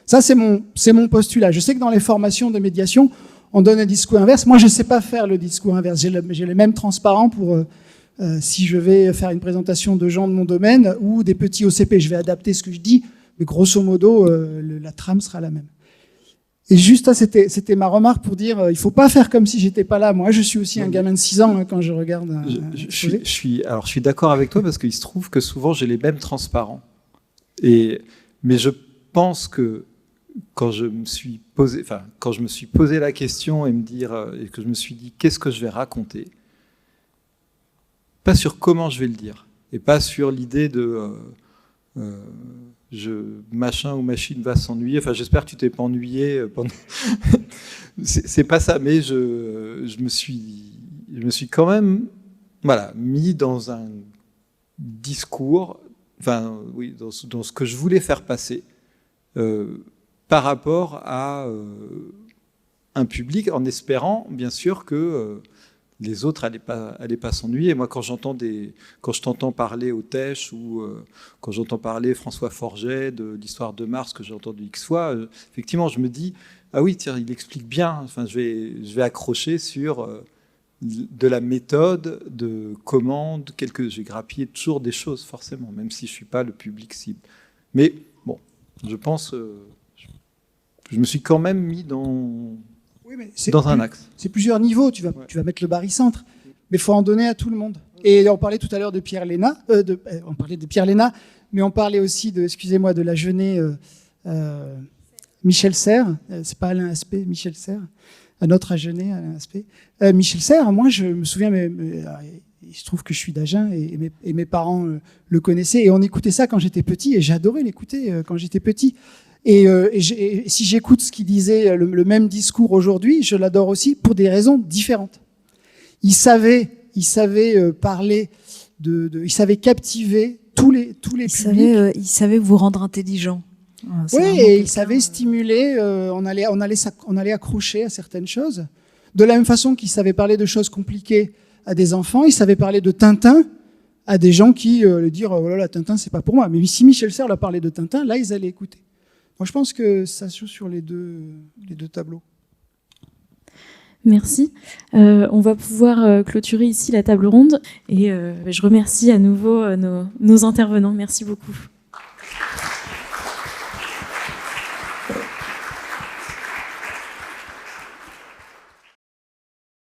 Ça, c'est mon postulat. Je sais que dans les formations de médiation, on donne un discours inverse. Moi, je sais pas faire le discours inverse. J'ai les mêmes transparents pour si je vais faire une présentation de gens de mon domaine ou des petits OCP. Je vais adapter ce que je dis, mais grosso modo, la trame sera la même. Et juste ça, c'était ma remarque pour dire, il faut pas faire comme si j'étais pas là. Moi, je suis aussi un gamin de 6 ans quand je regarde. Je suis d'accord avec toi parce qu'il se trouve que souvent j'ai les mêmes transparents. Mais je pense que quand je me suis posé la question et que je me suis dit qu'est-ce que je vais raconter, pas sur comment je vais le dire et pas sur l'idée de machin ou machine va s'ennuyer. Enfin, j'espère que tu t'es pas ennuyé pendant. c'est pas ça, mais je me suis quand même, mis dans un discours, dans ce que je voulais faire passer par rapport à un public, en espérant bien sûr que les autres allaient pas s'ennuyer. Moi, quand je t'entends parler au TESH ou quand j'entends parler François Forget de l'histoire de Mars, que j'ai entendu X fois, effectivement, je me dis ah oui, tiens, il explique bien. Enfin, je vais accrocher sur de la méthode, de comment, j'ai grappillé toujours des choses forcément, même si je suis pas le public cible. Mais bon, je pense, je me suis quand même mis dans un axe. C'est plusieurs niveaux, tu vas mettre le barycentre, mais il faut en donner à tout le monde. Et on parlait tout à l'heure de Pierre Léna, on parlait de Pierre Léna, mais on parlait aussi de la Jeunet, Michel Serres, c'est pas Alain Aspect, Michel Serres, un autre à Jeunet, Alain Aspect. Michel Serres, moi je me souviens, il se trouve que je suis d'Agen et mes parents le connaissaient, et on écoutait ça quand j'étais petit, et j'adorais l'écouter quand j'étais petit. Et si j'écoute ce qu'il disait, le même discours aujourd'hui, je l'adore aussi pour des raisons différentes. Il savait parler il savait captiver tous les publics. Il savait vous rendre intelligent. Oui, et il savait stimuler. On allait accrocher à certaines choses. De la même façon qu'il savait parler de choses compliquées à des enfants, il savait parler de Tintin à des gens qui dire oh là là, Tintin c'est pas pour moi. Mais si Michel Serres leur parlait de Tintin, là ils allaient écouter. Moi, je pense que ça se joue sur les deux tableaux. Merci. On va pouvoir clôturer ici la table ronde et je remercie à nouveau nos intervenants. Merci beaucoup.